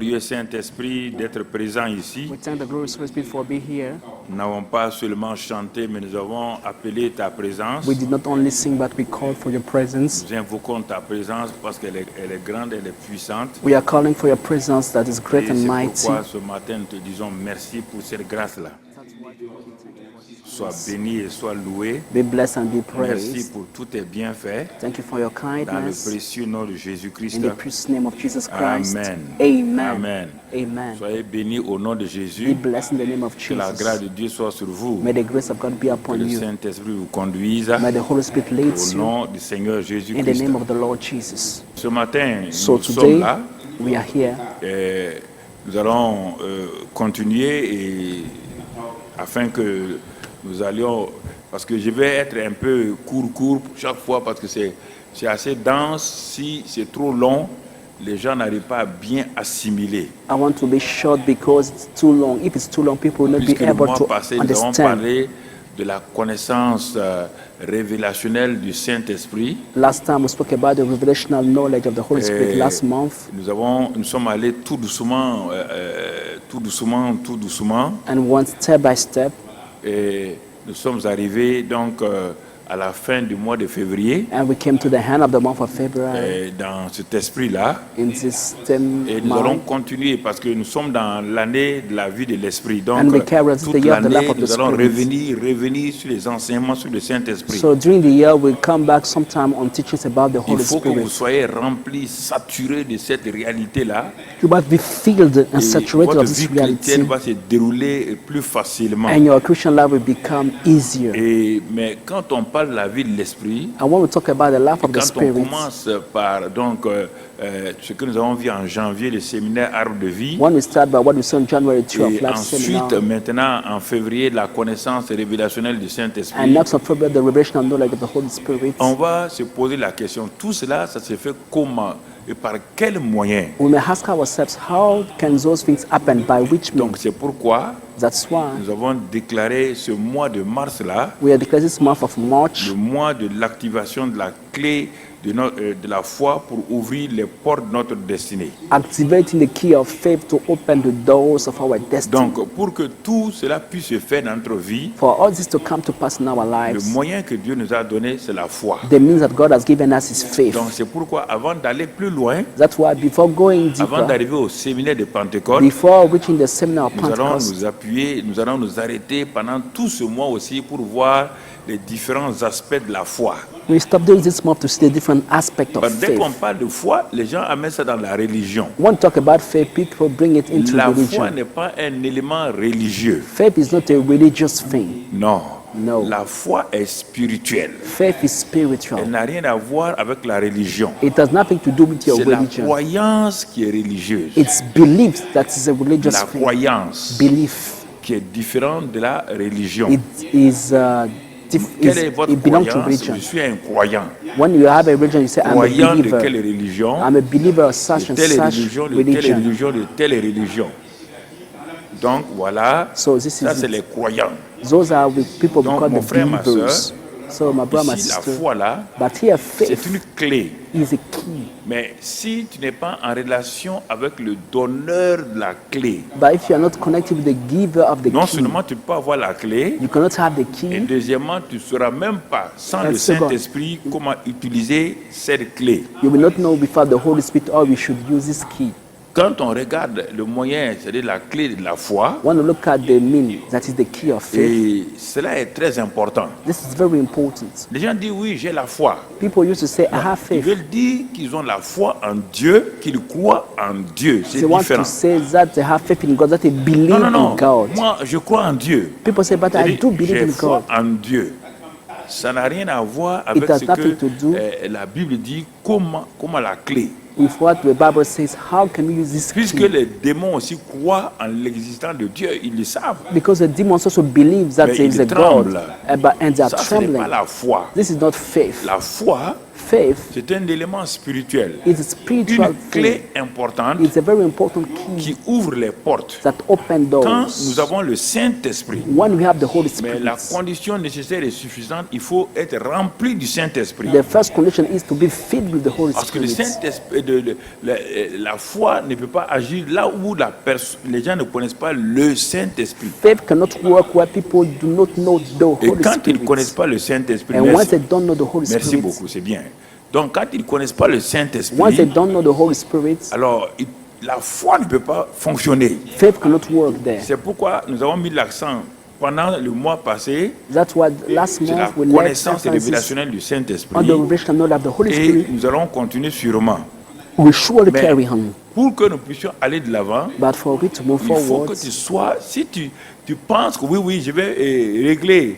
glorieux Saint-Esprit d'être présent ici. We thank the glorious Holy Spirit for being here. Nous n'avons pas seulement chanté, mais nous avons appelé ta présence. We did not only sing, but we called for your presence. Nous invoquons ta présence parce qu'elle est grande, elle est puissante. We are calling for your presence that is great Et and c'est mighty. pourquoi ce matin nous te disons merci pour cette grâce-là. Sois béni et sois loué. Be blessed and be Merci praised. pour tous tes bienfaits. Thank you for your Dans le kindness. précieux nom de Jésus-Christ. In the precious name of Jesus Christ. Amen. Amen. Amen. Amen. Soyez bénis au nom de Be Jésus. blessed in the name of Que la grâce Jesus. de Dieu soit sur vous. May the grace of God be Que upon le you. Saint-Esprit vous conduise May the Holy Spirit leads au you nom du Seigneur in the Jésus-Christ. name of the Lord Jesus. Ce matin, So nous sommes today là we are here. et nous allons continuer et afin que nous allions, parce que je vais être un peu court chaque fois parce que c'est assez dense. Si c'est trop long, les gens n'arrivent pas à bien assimiler. I want to be short because it's too long. If it's too long, people will not be Puisque le able mois to passé, nous avons understand. parlé de la connaissance révélationnelle du Saint-Esprit. Last time we spoke about the revelational knowledge of the Holy Spirit last month, Nous sommes allés tout doucement, and went step by step, et nous sommes arrivés donc à la fin du mois de février and we came to the end of the month of February dans cet esprit-là. in this same Et nous allons month. continuer parce que nous sommes dans l'année de la vie de l'esprit. Donc, And we carry us the toute year of the l'année, life of the nous allons Spirit. revenir sur les enseignements sur le Saint-Esprit. So during the year, we'll come back sometime on teachings about the Il Holy faut que vous Spirit. soyez remplis, saturés de cette réalité-là. You must be filled and Et saturated votre of this vie chrétienne reality, va se dérouler plus facilement. and your Christian life will become easier. Mais quand on parle de la vie de l'esprit, And when we talk about the life of the quand on Spirit, commence par donc, ce que nous avons vu en janvier, le séminaire Arbre de vie, when we start by what we saw in January 2 of et last ensuite seminar, maintenant en février, la connaissance révélationnelle du and Saint-Esprit, next of February, the revelational knowledge of the Holy Spirit, on va se poser la question, tout cela, ça se fait comment et par quels moyens? we may ask ourselves, how can those things happen? By which means? Donc c'est pourquoi That's why nous avons déclaré ce mois de mars-là, we are declaring this month of March le mois de l'activation de la clé de la foi pour ouvrir les portes de notre destinée. activating the key of faith to open the doors of our destiny. Donc, pour que tout cela puisse se faire dans notre vie, For all this to come to pass in our le lives, moyen que Dieu nous a donné, c'est la foi. the means that God has given us is faith. Donc, c'est pourquoi, avant d'aller plus loin, That's why before going avant deeper, d'arriver au séminaire de Pentecôte, before reaching the seminar of nous allons Pentecost, nous appuyer, nous allons nous arrêter pendant tout ce mois aussi pour voir les différents aspects de la foi. we stop doing this month to see the different aspects of Parce que dès qu'on faith. parle de foi, les gens amènent ça dans la religion. When we talk about faith, people bring it into La foi religion. n'est pas un élément religieux. Faith is not a religious thing. Non. No. La foi est spirituelle. Faith is Elle spiritual. n'a rien à voir avec la religion. It has nothing to do with your C'est la religion. croyance qui est religieuse. It's belief that is a religious La thing. croyance Belief. qui est différente de la religion. It is Quelle est votre it belongs to croyance? religion. Je suis un croyant. When you have a religion, you say, I'm a Croyant de believer. quelle religion? I'm a believer of such De and telle such religion, de telle religion. religion, de telle religion. Donc voilà, So this ça is c'est it. les croyants. Those are the people we Donc, call mon the frère, ma believers. So my brother, my Ici, la sister. foi là, But here, c'est faith une clé. is a key. Mais si tu n'es pas en relation avec le donneur de la clé, But if you are not connected with the giver of the non key, seulement tu peux pas avoir la clé, you cannot have the et key. deuxièmement, tu ne sauras même pas, sans And le second, Saint-Esprit, comment utiliser cette clé. You will not know before the Holy Spirit how we should use this key. Quand on regarde le moyen, c'est-à-dire la clé de la foi, When you look at the meaning, that is the key of faith. et cela est très important. This is very important. Les gens disent oui, j'ai la foi. People used to say, I have Ils faith. veulent dire qu'ils ont la foi en Dieu, qu'ils croient en Dieu. C'est They want différent. to say that they have faith in God, that they believe Non, non, non. in God. Moi, je crois en Dieu. People say, but I C'est-à-dire, do believe j'ai in foi God. en Dieu. Ça n'a rien à voir avec has ce nothing que to do la Bible dit, comment la clé. With what the Bible says, how can we use this Puisque key? les démons aussi croient en l'existence de Dieu, ils le savent. Because the demons also believe that Mais there is ils a God, tremblent. and they are Ça, ce n'est trembling. pas la foi. This is not faith. La foi, Faith c'est un élément spirituel, is a spiritual une clé thing. importante It's a very important key qui ouvre les portes that open quand doors. nous avons le Saint-Esprit. When we have the Holy Mais Spirit, la condition nécessaire et suffisante, il faut être rempli du Saint-Esprit. the first condition is to be filled with the Holy Parce que le Spirit. Saint-Esprit, la foi ne peut pas agir là où les gens ne connaissent pas le Saint-Esprit. Faith cannot work where people do not know the Et Holy quand ils ne connaissent Spirit. pas le Saint-Esprit, And once merci, they don't know the Holy merci Spirit, beaucoup, c'est bien. Donc quand ils ne connaissent pas le once they Saint-Esprit, don't know the Holy Spirit, alors la foi ne peut pas fonctionner. faith cannot work there. C'est pourquoi nous avons mis l'accent pendant le mois passé That's why last sur la month we led connaissance emphasis révélationnelle du on the Saint-Esprit. revelation knowledge of the Holy Et Spirit. nous allons continuer sûrement. We surely Mais carry on. pour que nous puissions aller de l'avant, But for it to move il faut forward, que tu sois, si tu penses que oui, je vais régler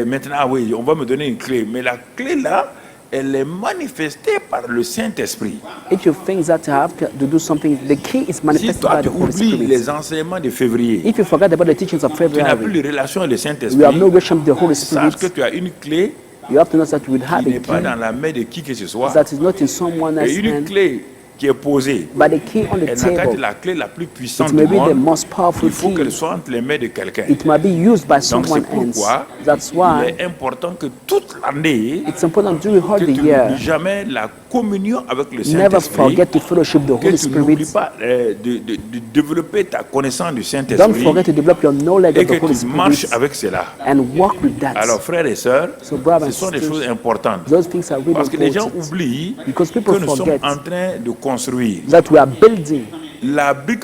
maintenant, ah oui, on va me donner une clé, mais la clé là, elle est manifestée par le Saint-Esprit. if you think that you have to do something, the key is Si manifested toi by tu the Holy oublies Spirit. les enseignements de février, If you forget about the teachings of tu n'as plus February, de relation avec le you have no Saint-Esprit, relation with the Holy sache que Spirit. tu as une clé You have to know that you will have qui a n'est pas key dans la main de qui que ce soit, that is not in someone et else's une hand, clé qui est posée. but the key on the Elle n'a qu'à être table. la clé la plus puissante It may du be the monde. most powerful Il faut qu'elle key. soit entre les mains de quelqu'un. It might be used by Donc someone c'est else. pourquoi That's il why est important que toute l'année, it's important during que all tu the n'oublies year, jamais la communion avec le never Saint-Esprit, forget to fellowship the que Holy tu n'oublies Spirit. pas de développer ta connaissance du Don't Saint-Esprit forget to develop your knowledge et of que the Holy tu marches Spirit avec cela. and walk with that. Alors frères et sœurs, So, brothers ce and sont des sisters, choses importantes. those things are really Parce que les gens important oublient because people que nous sommes forget en train de construire. that we are building. La brique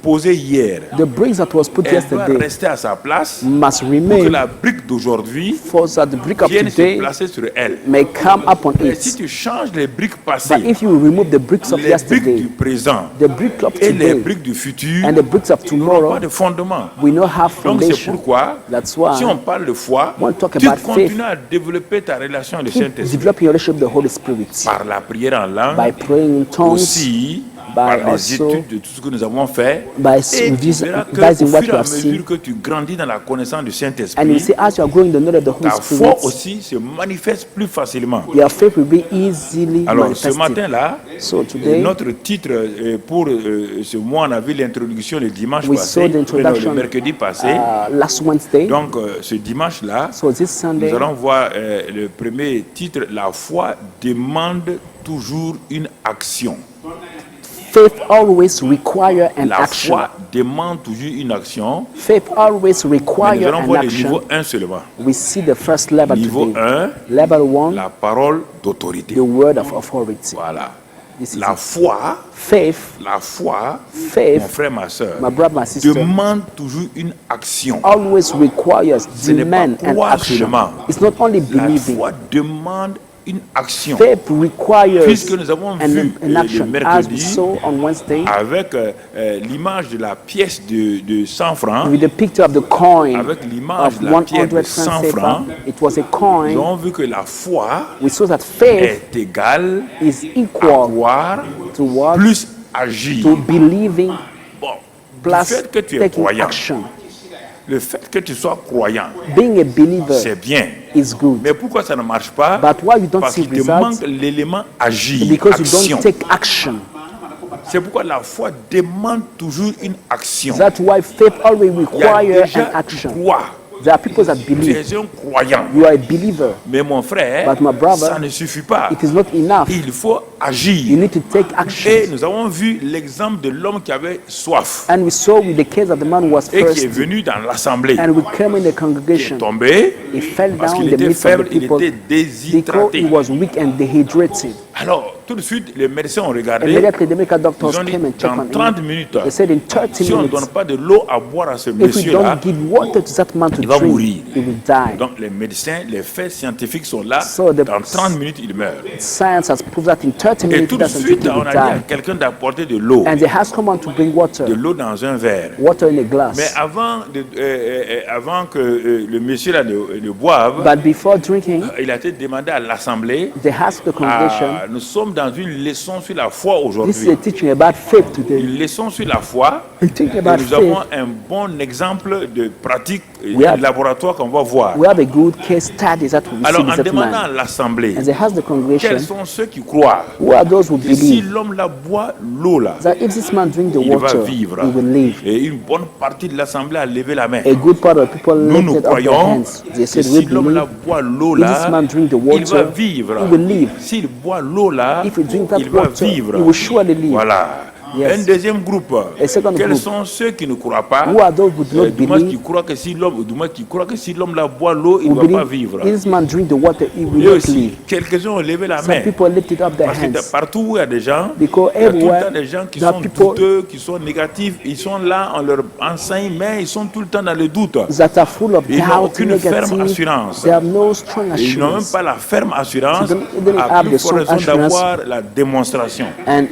posée hier, The bricks that was put elle doit yesterday rester à sa place must pour que remain la brique d'aujourd'hui for that the brick of vienne se today placer sur elle. may come upon Et si it. tu changes les briques But passées, if you remove the bricks of les briques yesterday, du présent the brick of et les today, briques du futur and the bricks of n'auront pas tomorrow, de fondement. we not have Donc c'est foundation. pourquoi, That's why si on parle de foi, when we talk tu about continues faith, à développer ta relation avec le keep Saint-Esprit developing your relationship with the Holy Spirit par la prière en langue, by praying in tongues, aussi by par les also études de tout ce que nous avons fait. by Et tu verras qu'au revising what fur you et à have seen. mesure que tu grandis dans la connaissance du And you Saint-Esprit, see, as you are growing the knowledge of the ta Holy foi Spirit, aussi se manifeste plus facilement. your faith will be easily Alors ce manifested. matin-là, So today, notre titre pour ce mois, on a vu l'introduction le dimanche we passé, saw the le introduction mercredi passé. last Wednesday. Donc ce dimanche-là, So this Sunday, nous allons voir le premier titre, la foi demande toujours une action. faith always require an La action. foi demande toujours une action. Faith always Mais nous require allons an voir le niveau action. 1 seulement. We see the first level Niveau today. 1, Level 1, la parole d'autorité. the word of authority. Voilà. This is La it. foi, Faith, la foi, faith, mon frère, ma soeur, my brother, my sister, demande toujours une action. always requires, n'est pas demand an croire action. seulement. It's not only La believing. foi demande une action. Faith requires Puisque nous avons vu an le action. As we mercredi saw on Wednesday, avec l'image de la pièce de 100 francs, with the picture of the coin avec l'image of de la pierre de 100 100 francs francs, paper, it was a nous coin. avons vu que la foi We saw that faith est égale is à equal croire to what? plus agir. To believing Bon, le plus fait que tu es taking croyant, action. le fait que tu sois croyant, Being a believer c'est bien. is good. Mais pourquoi ça ne marche pas? But why you don't Parce see qu'il te results? manque l'élément agir, Because you action. don't take action. C'est pourquoi la foi demande toujours une action. That's why faith always Il y a requires déjà an action. croire. There are people that Tu believe. es un croyant. You are a believer. Mais mon frère, But my brother, ça ne suffit pas. It is not enough. Il faut You agir. need to take Et action. nous avons vu l'exemple de l'homme qui avait soif And we saw with the case that the man was et qui est thirsty. venu dans l'assemblée. And we came in the Il est congregation. tombé He fell parce down qu'il in the était midst of faible, the il people était because déshydraté. he was weak and dehydrated. Alors, tout de suite, les médecins ont regardé. Immediately, the medical doctors Ils ont dit, came and checked dans on 30 him. minutes, They said in 30 si on ne minutes, donne pas de l'eau à boire à ce if we monsieur-là, don't give water to that man to il va drink, mourir. he will die. Donc les médecins, les faits scientifiques sont là. So the- Dans 30 minutes, il meurt. Science has proved that in 30 30 Et minutes tout de doesn't suite, drink, he on will a dit à die. quelqu'un d'apporter de l'eau. And they ask someone to bring De water, l'eau dans un verre. water in a Mais glass. avant que le monsieur là ne boive, But before drinking, il a été demandé à l'Assemblée, they ask the congregation, nous sommes dans une leçon sur la foi this is a aujourd'hui. teaching about faith today. Une leçon sur la foi. A teaching Et about nous avons faith. un bon exemple de pratique We have- laboratoire qu'on va voir. We have a good case study that we Alors, see en with that demandant à man. l'Assemblée, And they ask the congregation, quels sont ceux qui croient who are those who que si believe l'homme là boit l'eau là, that if this man drink the il va water, vivre? he will live? Et une bonne partie de l'Assemblée a levé la main. A good part of people Nous lifted up their croyons hands. They que said, we si l'homme là believe boit l'eau if là, this man drink the il va water, vivre. he will live. S'il boit l'eau là, If he drink that il va water, vivre. he will surely live. Voilà. Yes. Un deuxième groupe. A second Quels group. sont ceux qui ne croient pas? Who are those who do not Du moins qui believe? croient que si l'homme là boit l'eau, il Who ne va pas believe vivre. if this man drink the water, he will Et not aussi, live. quelques-uns ont levé la Some main. people lifted up their Parce que hands. partout où il y a des gens, Because il y a tout le everywhere temps des gens qui there are sont people douteux, qui sont négatifs. Ils sont là, on leur enseigne, mais ils sont tout le temps dans le doute. that are full of Ils n'ont doubt, aucune ferme negative. assurance. They have no strong Et ils n'ont même assurance. pas la ferme assurance, They don't à have plus the forte strong raison assurance. d'avoir la démonstration. And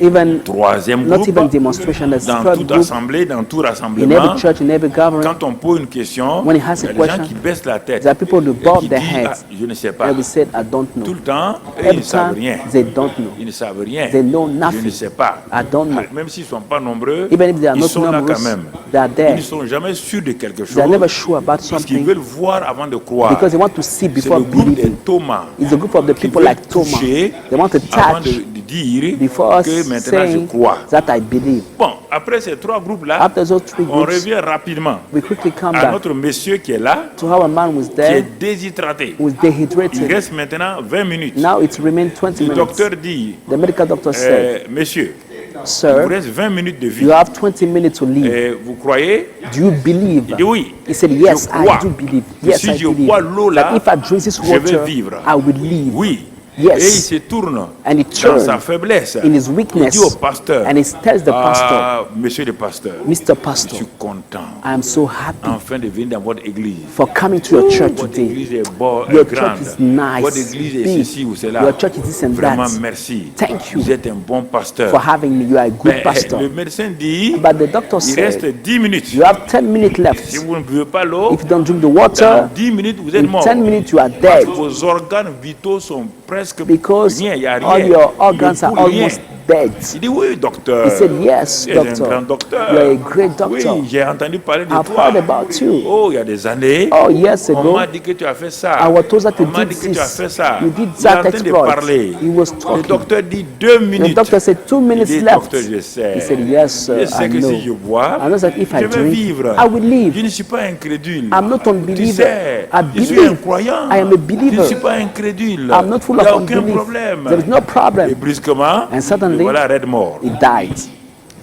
even Troisième not even groupe, demonstration, the dans third toute group, assemblée, dans tout in rassemblement, every church, in every gathering, quand on pose une question, When he il has y a a des gens question, qui baissent la tête there are people who et bob qui their disent, heads. je ne sais pas. And we said, I don't Tout know. le temps, ils Every ne savent time, rien. they don't know. Ils ne savent rien. They know Je ne nothing. sais pas. I don't know. Même s'ils ne sont pas nombreux, Even if they are ils not sont là numerous, quand même. they are Ils there. ne sont jamais sûrs de quelque chose They are never sure about parce qu'ils something veulent voir avant de croire. because they want to see C'est before le groupe des believing. Thomas It's a group of the qui people veulent like Thomas. toucher They want to avant touch de dire before que maintenant je saying crois. that I believe. Bon, après ces trois groupes-là, After those three on groups, revient rapidement we quickly come à back notre monsieur qui est là, to how a man was qui there, est déshydraté. who was Il dehydrated. reste maintenant 20 minutes. Now it remains 20 Le minutes. docteur dit, The medical doctor said, monsieur, il vous sir, reste 20 minutes de vie. you have 20 minutes to live. Vous croyez? Do you believe? Il dit oui. He said, yes, Je crois I do believe. que Yes, si I je believe. bois l'eau là, That if I drink this je vais water, vivre. I will live. Oui. Yes. Et il se tourne And he dans turned sa faiblesse. in his Il weakness dit au pasteur, and he tells the pastor, monsieur le pasteur, Mr. je Pastor, suis content I am so happy enfin de venir dans votre église. for coming to your church Votre today. église est grande. Your church is nice, Votre église est big. ceci ou cela. Your church is this and Vraiment, that. merci. Thank you Vous êtes un bon pasteur. for having me. You are a good Mais pastor. le médecin dit, But the doctor il reste said, 10 minutes. you have 10 minutes Si left. vous ne buvez pas l'eau, If you don't drink the dans water, 10 minutes, vous êtes in mort. 10 minutes you are Parce dead que vos organes vitaux sont presque because rien, il n'y a rien. all your organs Le are pouls, rien. almost dead. Il dit oui, docteur. He said, yes, Tu es un doctor. grand docteur. You are a great doctor. Oui, j'ai entendu parler de I've toi. heard about you. Oh, il y a des années, Oh, years on ago, m'a dit que tu as fait ça. I was told that you On m'a did dit que tu as this. fait ça. You did Il est that en train de exploit. parler. He was Le talking. docteur dit 2 The minutes. doctor said 2 Il minutes dit, left. docteur, je sais. He said, yes, Je I sais que know. si je bois, I know that if I je vais drink, vivre. I will live. Je ne suis pas incrédule. I'm not Tu unbeliever. sais, I je suis un believe. croyant. I am a Je believer. ne suis pas incrédule. I'm not full Il n'y a of aucun unbelief. problème. There is no Et problem. brusquement, And suddenly, le voilà raide mort. He died.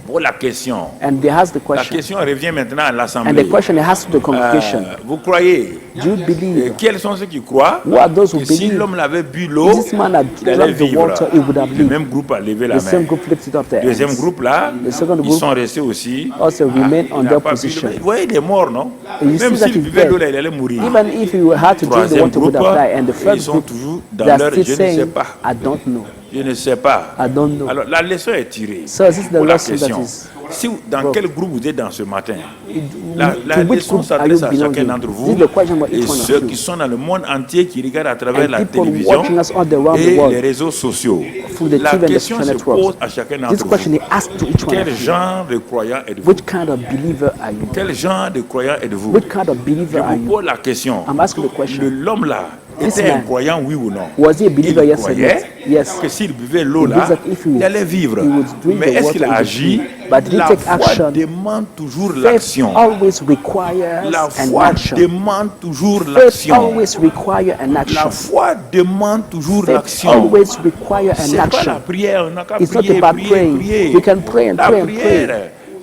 Pour la question. And they asked the La question. question revient maintenant à And the l'Assemblée. question they asked to the congregation. Vous croyez Do you believe? quels sont ceux qui croient Who are those who que si believe? l'homme l'avait bu l'eau, If this man had il allait drunk the vivre? water, he would have Le lived. même groupe a levé la The same main. group lifted up their Deuxième hands. groupe là, The second ils group sont restés aussi. also remain on Il n'a their pas bu position. l'eau. Vous voyez, il est mort, non? You see Même that s'il he's buvait dead. l'eau là, il allait mourir. Even if he had to drink the Troisième water, he would groupe, have died. And the ils first sont group, toujours dans they are leur still je ne sais saying, pas. I don't know. Je ne sais pas. I don't know. Alors la leçon est tirée. So this is the Pour la lesson that question. is. Si, dans quel groupe vous êtes dans ce matin? To La which leçon group are you s'adresse à chacun belonging? d'entre This vous is the question for et each one ceux of qui you. sont dans le monde entier qui regardent à travers And la people télévision watching us all around the et world les réseaux sociaux. through the La TV and the question social se pose networks. à chacun This d'entre question vous. is asked to each one Quel of you. genre de croyant êtes-vous? Which kind of believer are you? Quel genre de croyant êtes-vous? Which kind of Je believer are vous you? pose la question. I'm asking the question. L'homme là This était un man, croyant, oui ou non? Was he a believer? Il Yes or croyait no? Yes. que s'il buvait l'eau He là, believes that if he il allait vivre. he would drink Mais the est-ce qu'il a water, he would agi? live. But did he La take foi action? demande toujours Faith l'action. always requires La an foi action. demande toujours Faith l'action. always requires an La action. foi demande toujours Faith l'action. always requires an C'est pas la action. prière, on n'a qu'à It's not prier, about prier, praying. prier. You can pray and La pray and pray. prière,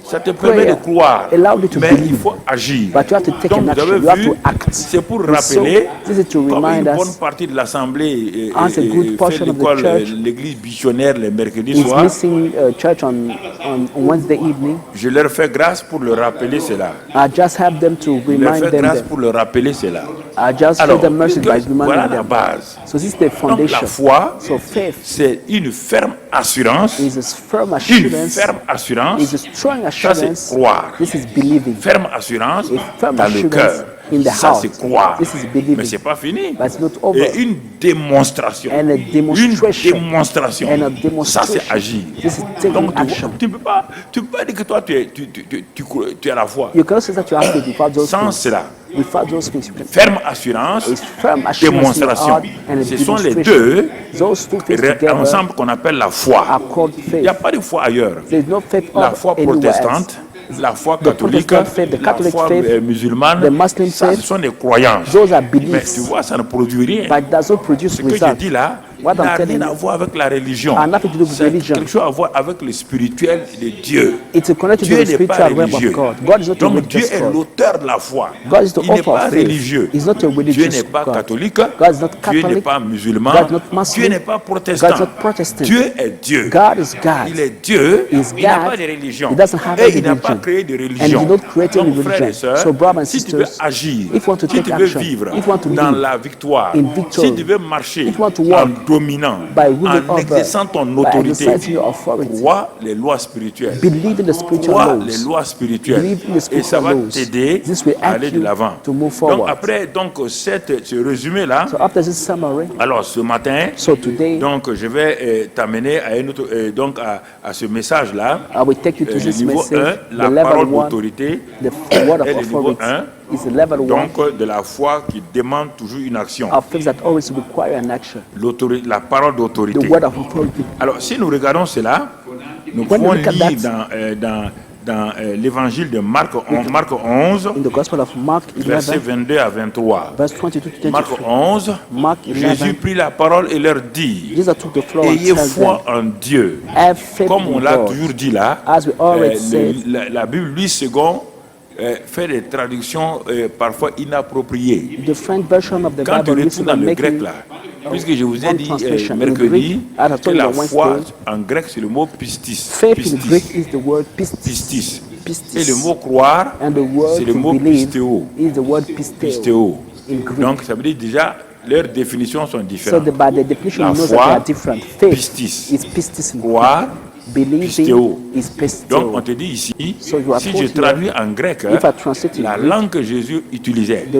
ça te permet de Prayer croire, allows you to mais believe. il faut agir. But you have to take Donc an vous action. avez You have vu, to act. c'est pour And so, rappeler this is to comme remind une bonne us partie de l'assemblée as a good fait portion of the l'école, church l'église bichonnaire les mercredis is soirs. missing church on Wednesday evening. Je leur fais grâce pour leur rappeler cela. I just have them to Je leur remind fais them grâce that pour leur rappeler cela. I just Alors, feel the mercy by reminding voilà la them. base. So this is the Donc la foundation. foi, So faith c'est une ferme assurance. is a firm Une assurance. ferme assurance. Is a strong Ça, assurance. c'est croire. This is believing. Ferme assurance A firm dans le assurance cœur. in the Ça, heart. c'est croire. This is believing. Mais c'est pas fini. But it's not over. Et une démonstration. And a demonstration. Une démonstration. And a Ça, demonstration. c'est agir. This is taking Donc, action. tu ne peux pas dire que toi, tu es à la foi. You cannot say that you have faith without those Sans things. cela, Without those things, you can ferme assurance, It's firm assurance in your démonstration. heart and a Ce sont les demonstration. deux Those two things together ensemble qu'on appelle la foi. are called Il faith. n'y a pas de foi ailleurs. There is no faith La foi anywhere protestante, else. la foi The catholique, Protestant faith, the la Catholic foi faith, musulmane, the Muslim ça, faith, ce sont des croyances. Those are Mais tu beliefs, vois, ça ne produit rien. but it does not produce Ce que je results. dis là, What I'm n'a telling rien à you voir avec la religion. are nothing to do with C'est religion. quelque chose à voir avec le spirituel de Dieu. It's connected to Dieu the n'est pas spiritual realm of religieux. God. God is not a Donc Dieu religious est God. l'auteur de la foi. God is the Il n'est author pas of faith. religieux. He's not a Dieu religious n'est pas God. catholique. God is not Dieu n'est Catholic. pas musulman. God is not Muslim. Dieu n'est pas protestant. God is not Protestant. Dieu est Dieu. God is God. Il est Dieu. He is Il n'a God. pas de religion. He doesn't have Et any il n'a pas religion. créé de And he religion. did not create any Donc, frères et religion. sœurs, So, brothers and si tu veux sisters, agir, if you want to si take tu veux action, vivre if you want to dans live la victoire, in victory, si tu veux marcher if you want to en walk dominant, by ruling en over, exerçant ton by autorité, exercising your authority, crois les lois spirituelles. believe in the spiritual Crois laws. les lois spirituelles. Believe in the Et ça spiritual va laws. t'aider This will à help aller de you l'avant. to move Donc forward. après ce résumé-là, So after this summary, alors ce matin, so today, donc je vais t'amener à une autre, donc à ce message-là. I will take you to Le this niveau message. 1, la The level parole 1, d'autorité, the word of est le niveau authority 1, is the level 1 donc de la foi qui demande toujours une action. of things that always require an action. La parole The d'autorité. word of authority. Alors si nous regardons cela, nous When pouvons we look at lire dans l'évangile de Marc 11, In the Gospel of Mark versets 11, 22 à 23. verse 22 to Marc 23, 11, Mark Jésus 11, prit la parole et leur dit, Jesus took the floor and ayez told foi them, en Dieu. have faith Comme on in l'a God. toujours dit là, As we already said, la Bible, lui, second, fait des traductions parfois inappropriées. the French version of the Quand tu Bible retournes uses dans le grec making là, puisque je vous ai one dit translation. In mercredi Greek, as I que told you la on foi Wednesday, en grec c'est le mot pistis. faith in Pistis. Greek is the word pistis. Pistis. Pistis. Et le mot croire, And the word c'est le to mot believe pistéo. is the word pisteo. Pistéo. in Greek. Donc ça veut dire déjà leurs définitions sont So différentes. by the definition, La you know foi, that they are different. Faith pistis. is pistis in Greek. Croire, Believing pistéo. is Donc on pisteo. te dit ici, So you are si told je here, traduis en grec, if I translate in la Greek, langue que Jésus utilisait, the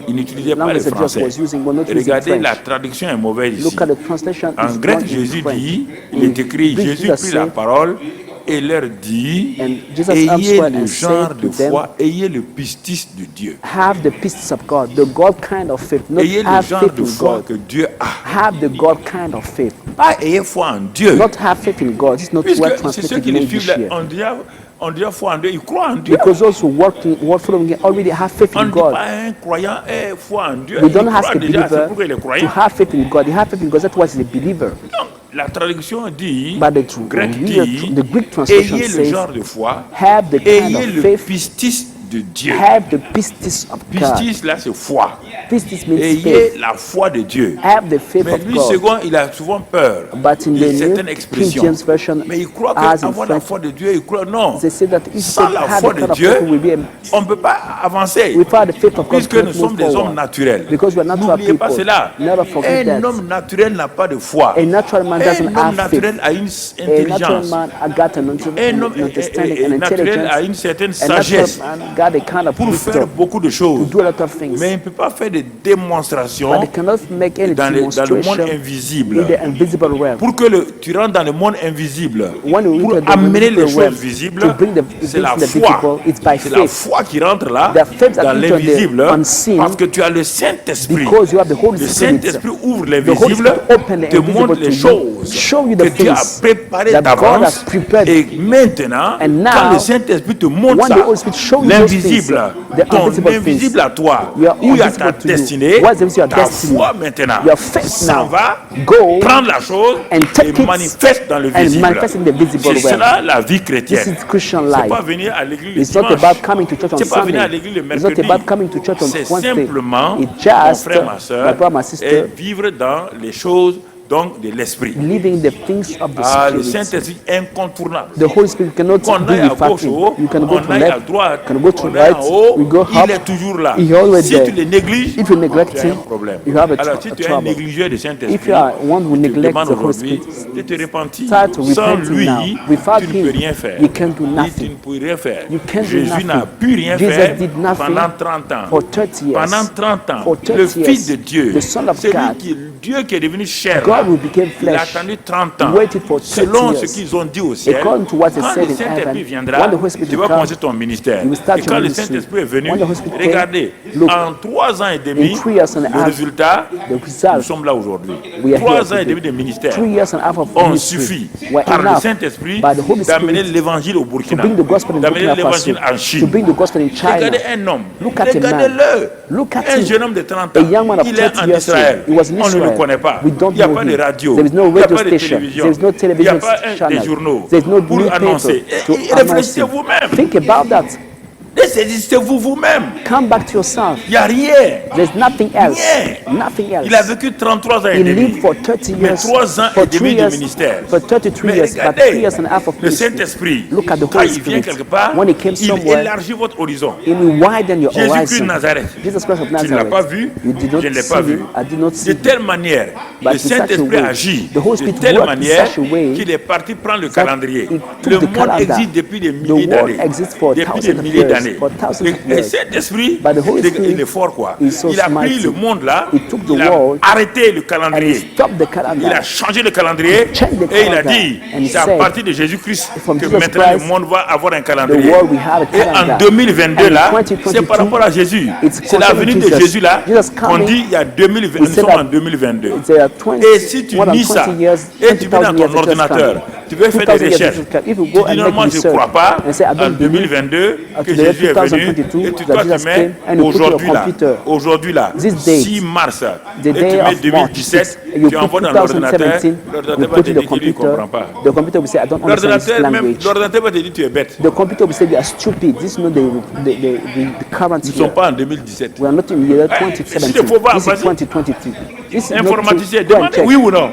il n'utilisait pas le language that Jesus français. was using was not using Regardez, French. la traduction est mauvaise ici. Look at the translation. En It's grec, wrong in Jésus French. dit, il In est écrit, Greek, Jésus Jesus prit la said, parole et leur dit, And Jesus ayez answered le and genre said de to them, foi, ayez le pistis de Dieu. have the pistis of God, the God kind of faith, not Ayez le have genre faith de in foi God. que Dieu a. Have the God kind of faith, Pas ayez foi en Dieu. not have faith in God. It's not Puisque well c'est ceux translated qui in le English suivent, here. là, on dit foi en Dieu, ils croient en Dieu. Because those who work following Him already have faith On in ne dit God. pas un croyant ait foi en Dieu. We Il don't croit ask a déjà, c'est believer pourquoi il est to croyant. have faith in God. They have faith in God. That's why he's a believer. Donc, la traduction dit, But the grec dit, the Greek translation ayez le says, genre de foi, have the kind ayez of le faith, pistis de Dieu. have the pistis of God. Pistis, là, c'est foi. Pistis means Ayez faith. la foi de Dieu. Have the faith Mais of lui, God. second, il a souvent peur But in de the New certaines King expressions. James Version, Mais il croit as in qu'avoir la French, foi de Dieu, il croit non. they say that if Sans you la have foi the de kind of Dieu, faith, we will be on ne peut pas avancer. without the faith of God, Puisque we nous cannot sommes move des hommes forward. naturels. Because we are natural N'oubliez pas people. cela. Never forget Un that. homme naturel n'a pas de foi. A natural man doesn't Un homme have faith. naturel a une A natural intelligence. man got an Un homme understanding and naturel a une intelligence. certaine A natural sagesse man got a kind of pour faire wisdom beaucoup de to choses. do a lot of things. Mais il ne peut pas faire des démonstrations But they cannot make any dans le monde demonstration invisible. in the invisible realm. Pour que tu rentres dans le monde invisible, When you pour enter the amener les invisible realm, choses visibles, to bring the c'est la things in the foi. visible, it's by C'est la faith. foi qui rentre là, The faith that dans enters the l'invisible, unseen, parce que tu as le Saint-Esprit. Because you have the Holy Le Spirit. Saint-Esprit ouvre The Holy l'invisible, Spirit open the te montre invisible les to choses you, show you que the tu as things préparées that God d'avance. has prepared. Et maintenant, And now, quand le Saint-Esprit te montre when ça, the Holy Spirit shows you those l'invisible, things, the ton invisible invisible things, à toi, your où il y a invisible ta to you, destinée, what is your ta destiny? foi maintenant, Your faith s'en now. va, Go prendre la chose and take et it manifeste dans le and visible. manifest in the visible C'est realm. cela la vie This chrétienne. is Christian C'est life. pas venir à l'église le It's not dimanche. about coming to church on C'est pas venir à Sunday. l'église le It's not mercredi. about coming to church on C'est Wednesday. simplement, It's mon just, frère, ma my soeur, brother, my et sister, vivre dans les choses donc de l'esprit. living the things of the Le Spirit. Saint-Esprit est incontournable. The Holy Spirit cannot Qu'on do aille à without gauche, him. haut, You can go on to aille à left, droite, you can go to on aille right, en haut, we go il up. est toujours là. He always Si there. tu le négliges, If you neglect tu as un him, problème. you have a Alors si tu es un trouble. négligeur de If Saint-Esprit, you are one who je te neglects demande the Holy aujourd'hui Spirit, de te repentir. start to Sans repenting lui, now. Without tu ne him, peux rien faire. you can do Tu nothing. ne peux rien faire. You can't do Jésus nothing. n'a pu rien Jesus faire did nothing pendant 30 ans. for 30 years. Pendant 30 ans, For 30 le years, Fils de Dieu, the Son of celui God, Dieu qui est devenu chair, God who became il a flesh, attendu 30 ans. waited for 30 Selon ce years. qu'ils ont dit au ciel, According to what they quand said le in Saint-Esprit heaven, viendra, when the Holy Spirit tu vas will come, commencer ton ministère. you will start Et your quand le ministry. Saint-Esprit est venu, When the Holy Spirit came, regardez, look, en 3 ans et demi, in 3 years and a le half, résultat, the result, nous sommes là aujourd'hui. we are 3 here ans et today. demi de ministère 3 years and a half of ont ministry suffi were par le enough Saint-Esprit by the Holy d'amener Spirit l'évangile au to Burkina, bring the gospel in d'amener Burkina Faso, l'évangile en to Chine. bring the gospel in China. Regardez un homme, Look at a man. regardez-le, Look at un him. jeune homme de 30 A ans, young man of il est 30 en years Israël, old. He was in on ne le Israel. connaît pas, We don't il n'y a know pas him. de radio, There is no il n'y a radio pas de station. télévision, There is no il n'y a television pas channel. des journaux There is no pour newspaper annoncer. to Et réfléchissez announce it. vous-même, Think about that. saisissez-vous vous-même, Come back to yourself. il n'y a rien. There's nothing else. Rien. Nothing else. Il a vécu 33 ans et He demi, lived for 30 mais years, 3 ans for et 3 demi de years, ministère. for 33 Mais years, but 3 regardez, years and a half of le ministry. Saint-Esprit, Look at the quand Holy il vient Spirit. quelque part, When he came il somewhere, élargit votre horizon. it will widen your Jésus-Christ de horizon. Nazareth, Jesus Christ of tu ne l'as Nazareth. pas vu, You did not je ne l'ai see pas vu. him. I did not see De him. telle manière, But le in such a Saint-Esprit way, agit the Holy de Spirit telle worked in manière such a way qu'il est parti prendre le that calendrier. he took Le the monde calendar. existe depuis des The milliers world d'années. exists for Depuis des thousands of milliers years. d'années. For thousands of Le years. Saint-Esprit, But the Holy Spirit il est fort quoi. is so Il a pris mighty. le monde là, He took the il a world arrêté le and he calendrier. stopped the calendar. Il a changé le calendrier changed the et il a calendar. dit, And he c'est à said, partir de Jésus-Christ from que Jesus maintenant Christ, le monde va avoir un The calendrier. world will have a Et en calendar. 2022 And in là, 2022, c'est par rapport à Jésus. it's C'est la venue de concerning Jésus là Jesus qu'on coming. dit il y a 2020, We nous say sommes that en 2022. there are 20, Et si tu more than lis ça 20 years, et tu vas dans 20,000 years ton that just ordinateur, come. tu veux faire 2000 des years recherches. that just come. If you Tu go dis and non, make moi je ne research crois pas and say, I en don't believe 2022 que to the year Jésus est venu 2022 et tu, that toi tu Jesus mets came and you put your aujourd'hui là, computer, aujourd'hui là, this date, 6 mars the et tu day mets of 2017, March, you tu put envoies dans l'ordinateur, 2017, l'ordinateur you va put te in dire the qu'il ne computer, comprend pas. the computer will say, I don't understand this language. L'ordinateur va te dire tu es bête. The computer will say, you are stupid. This is not the current Nous ne year. sommes pas en 2017. We are not in the year Si 2017. il faut voir, This is vas-y. 2022. This is not Informaticien, to go and demandez check. oui ou non.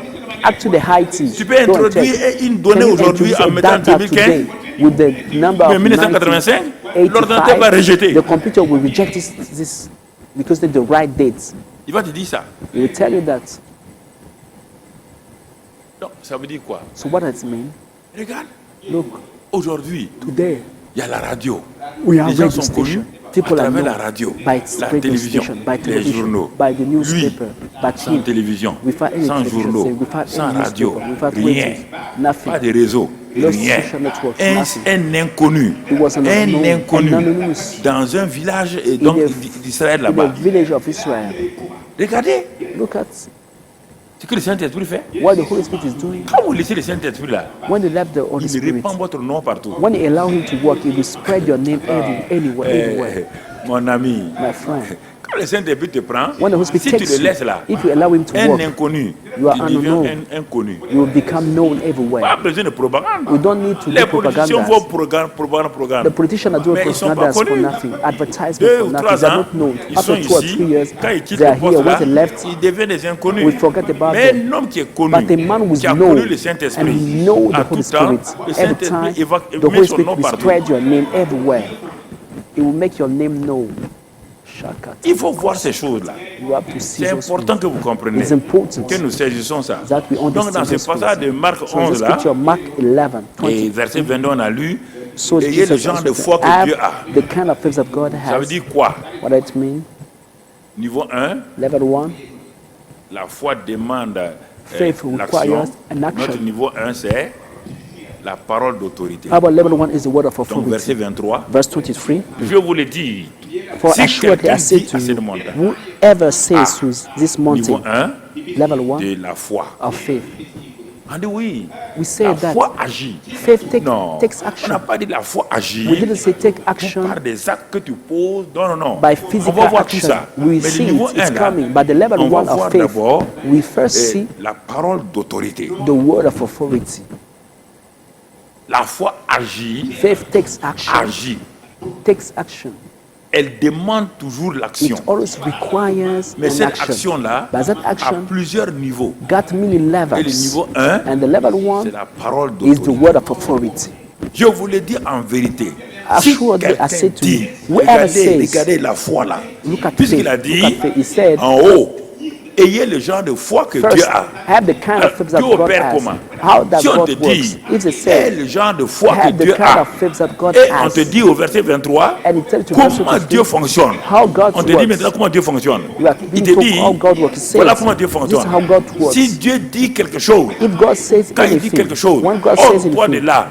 Up to the high tea. Tu peux introduire une donnée aujourd'hui en mettant 2015, with the number mais of 1985, l'ordinateur va 85, rejeter. the computer will reject this because they're the right dates. Il va te dire ça. It will tell you that. Donc, ça veut dire quoi? So what does it mean? Regarde, Look, aujourd'hui, today il y a la radio. we have Les gens radio sont connus station. à People are travers la known radio, by its la radio télévision, station, by les television, journaux. by the Lui, newspaper, but sans him, télévision, without any sans television, journaux, without sans any radio, newspaper, without rien, radio, nothing. pas de réseau, No rien. social networks, Un nothing. inconnu, It was an un unknown, inconnu an anonymous dans un village et donc d'Israël in the là-bas. village of Israel. Regardez Look at ce que le Saint-Esprit fait. what the Holy Spirit is doing. Quand vous laissez le Saint-Esprit là, When you left the Holy il Spirit, répand votre nom partout. when you allow Him to work, He will spread your name anywhere, everywhere. Mon ami, My friend, quand le Saint-Esprit te prend, when the Holy si Spirit tu takes le laisses là, you, if you allow Him to un work, inconnu, you are tu deviens unknown. un inconnu. you will become known everywhere. Pas besoin de propagande. We don't need to Les do politiciens propaganda. vont propagande. The politicians are doing Mais ils sont propaganda pas for connus. nothing, advertisement 2 for ou nothing. 3 They are ans, not known. ils sont After 2 or 3 ici. years, Quand ils quittent they le are here. poste When là, they left, ils deviennent des inconnus. we forget about Mais them. un homme qui est connu, But a man who is qui a known connu le and Saint-Esprit, know the à Holy tout temps, Spirit, le every time Saint-Esprit the met Holy son Spirit nom will partout. spread your name everywhere. It will make your name known. Shaka. Il faut voir ces choses-là. You have to see C'est those important things. que vous compreniez, It's important que nous saisissons ça. that we Donc dans understand ce those passage things. de Marc So in 11 this là, scripture, Mark 11, et 20, verset 22 on a lu, so ayez le Jesus genre de answered, foi que have Dieu a. the kind of faith that God Ça veut has. dire quoi? What does it mean? Niveau 1, Level 1, la foi demande faith l'action. requires an Notre action. niveau 1, c'est la parole d'autorité. How about level 1 is the word of Donc verset authority. 23, Verse 23. je vous le dis, For si assuredly quelqu'un I say dit to à cette you, montagne, whoever says to this niveau mountain, 1, level 1 de la foi. of faith, On dit oui, we say la that foi agit. faith Non, takes on n'a action. pas dit la foi agit. We didn't say take On action parle des actes que tu poses. Non, non, non. by On physical va voir tout action. ça. We Mais le see niveau it, it's 1, là, coming. But the level on va 1 voir of faith, d'abord we first see la parole d'autorité. the word of authority. La foi agit, Faith takes action. agit. Takes action. elle demande toujours l'action. It always requires Mais an cette action. action-là But that a action plusieurs niveaux. got many Et le levels. niveau 1, And the level c'est one la parole is the d'autorité. word of authority. Je vous le dis en vérité. Si Assuredly, I quelqu'un say to dit, you, whoever says, regardez la foi là. look at Puisqu'il faith, a look dit at faith. He said, en haut, ayez le genre de foi que Dieu first, a. have the kind of faith that Dieu God opère has. comment? How does Si on God te works? dit, If they aie say, le genre de foi que have the Dieu kind a, of faith that God et on has, te dit au verset 23, and it tells you comment verse Dieu 23, fonctionne. how God On te dit works. maintenant comment Dieu fonctionne. You are Il being te told dit, how God works. He says, voilà comment Dieu this fonctionne. is how God works. Si Dieu dit quelque chose, If God says quand il dit anything, quelque chose, when God says ôte-toi de anything, là.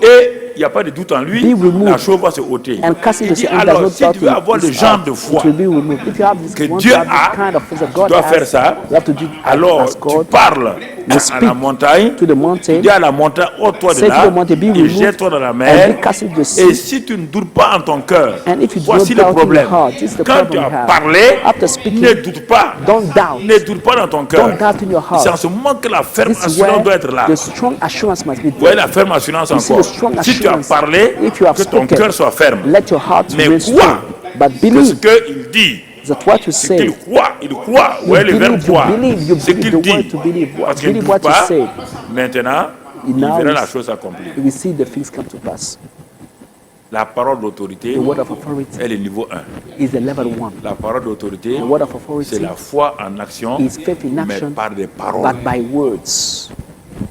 Et il n'y a pas de doute en lui, Be removed. la chose va se ôter. and casting Il the dit sin, and alors, does si not tu veux avoir le genre de foi it will be removed. If you have this, que want Dieu to have a, this kind of faith that tu God dois has, faire ça. you have to do Alors as tu God. parles You à speak la montagne, to the mountain, tu dis à la montagne, ôte-toi de say to là, the mountain, be et removed, jette-toi dans la and mer. be cast into the Et sea. si tu ne doutes pas en ton cœur, And if you do voici not le doubt in problème. your heart, this is the Quand tu problem as we have. parlé, After speaking, ne doute pas. don't doubt. Ne doute pas dans ton cœur. Don't doubt in your heart. C'est en ce moment que la ferme This is assurance where doit être là. the strong assurance must be Vous voyez there. la ferme assurance You see encore. the strong Si tu as assurance. parlé, If you have que ton spoken, cœur soit ferme. let your heart Mais remain crois strong. But que ce believe qu'il dit, that what you c'est qu'il say, croit. Il croit. Vous you voyez le verbe believe, you croire. believe, you Ce believe qu'il the word dit. to believe. Parce qu'il ne Believe doute what you pas. say. Maintenant, il Now verra we- la chose s'accomplir. You will see the things come to pass. La parole d'autorité The word of authority est le niveau 1. is the level one. La parole d'autorité, The word of c'est authority la foi en action, is faith in mais action, par des paroles. but by words.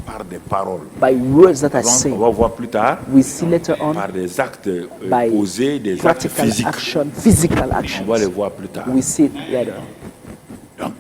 Par des paroles. By words that I Donc, say. on va voir plus tard, We see later on par des actes by posés, des actes practical physiques. action, physical On actions. va les voir plus tard. We see it later. Donc,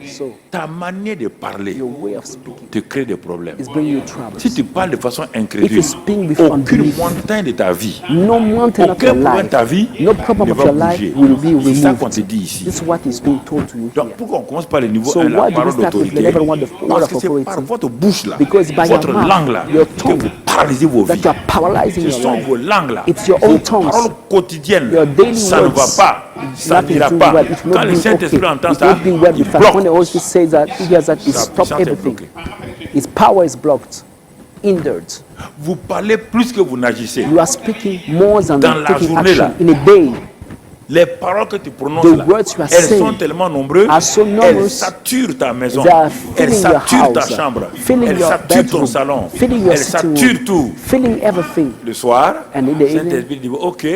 So ta manière de parler your way of speaking te crée des problèmes. is bringing you trouble. Si tu parles de façon If you incrédule, speak with aucune unbelief, montagne de ta vie, no mountain of aucun your problème de life, ta vie no problem ne of va your life bouger. will be C'est ça qu'on te removed. dit ici. This is what is being told to you Donc, here. pourquoi on commence par le niveau So 1, la why do we parole start with the d'autorité? level one, the word Parce of que c'est authority? par votre bouche là, Because by votre your mouth, langue là, your que tongue, vous paralysez vos that vies. you are paralyzing Ce your sont life. vos langues là. It's your Vos own tongues. paroles quotidiennes, Your daily ça ne va words. pas. Ça Nothing n'ira to do pas. well. It will Quand not le be Saint-Esprit okay. entend It ça, won't be well il with us. When the bloque. Holy Spirit says that, he hears that, it Sa stops puissance est everything. bloquée. His power is blocked, hindered. Vous parlez plus que vous n'agissez. You are speaking more than Dans la taking journée, action là. in a day. Les paroles que tu prononces The là, words you are elles saying sont tellement nombreuses, are so elles numerous. saturent ta maison, They are elles filling your saturent ta house, chambre, filling elles your saturent ton bedroom, salon, filling your elles sitting saturent room, tout. filling everything. Le soir, And in the le evening, Saint-Esprit dit, ok,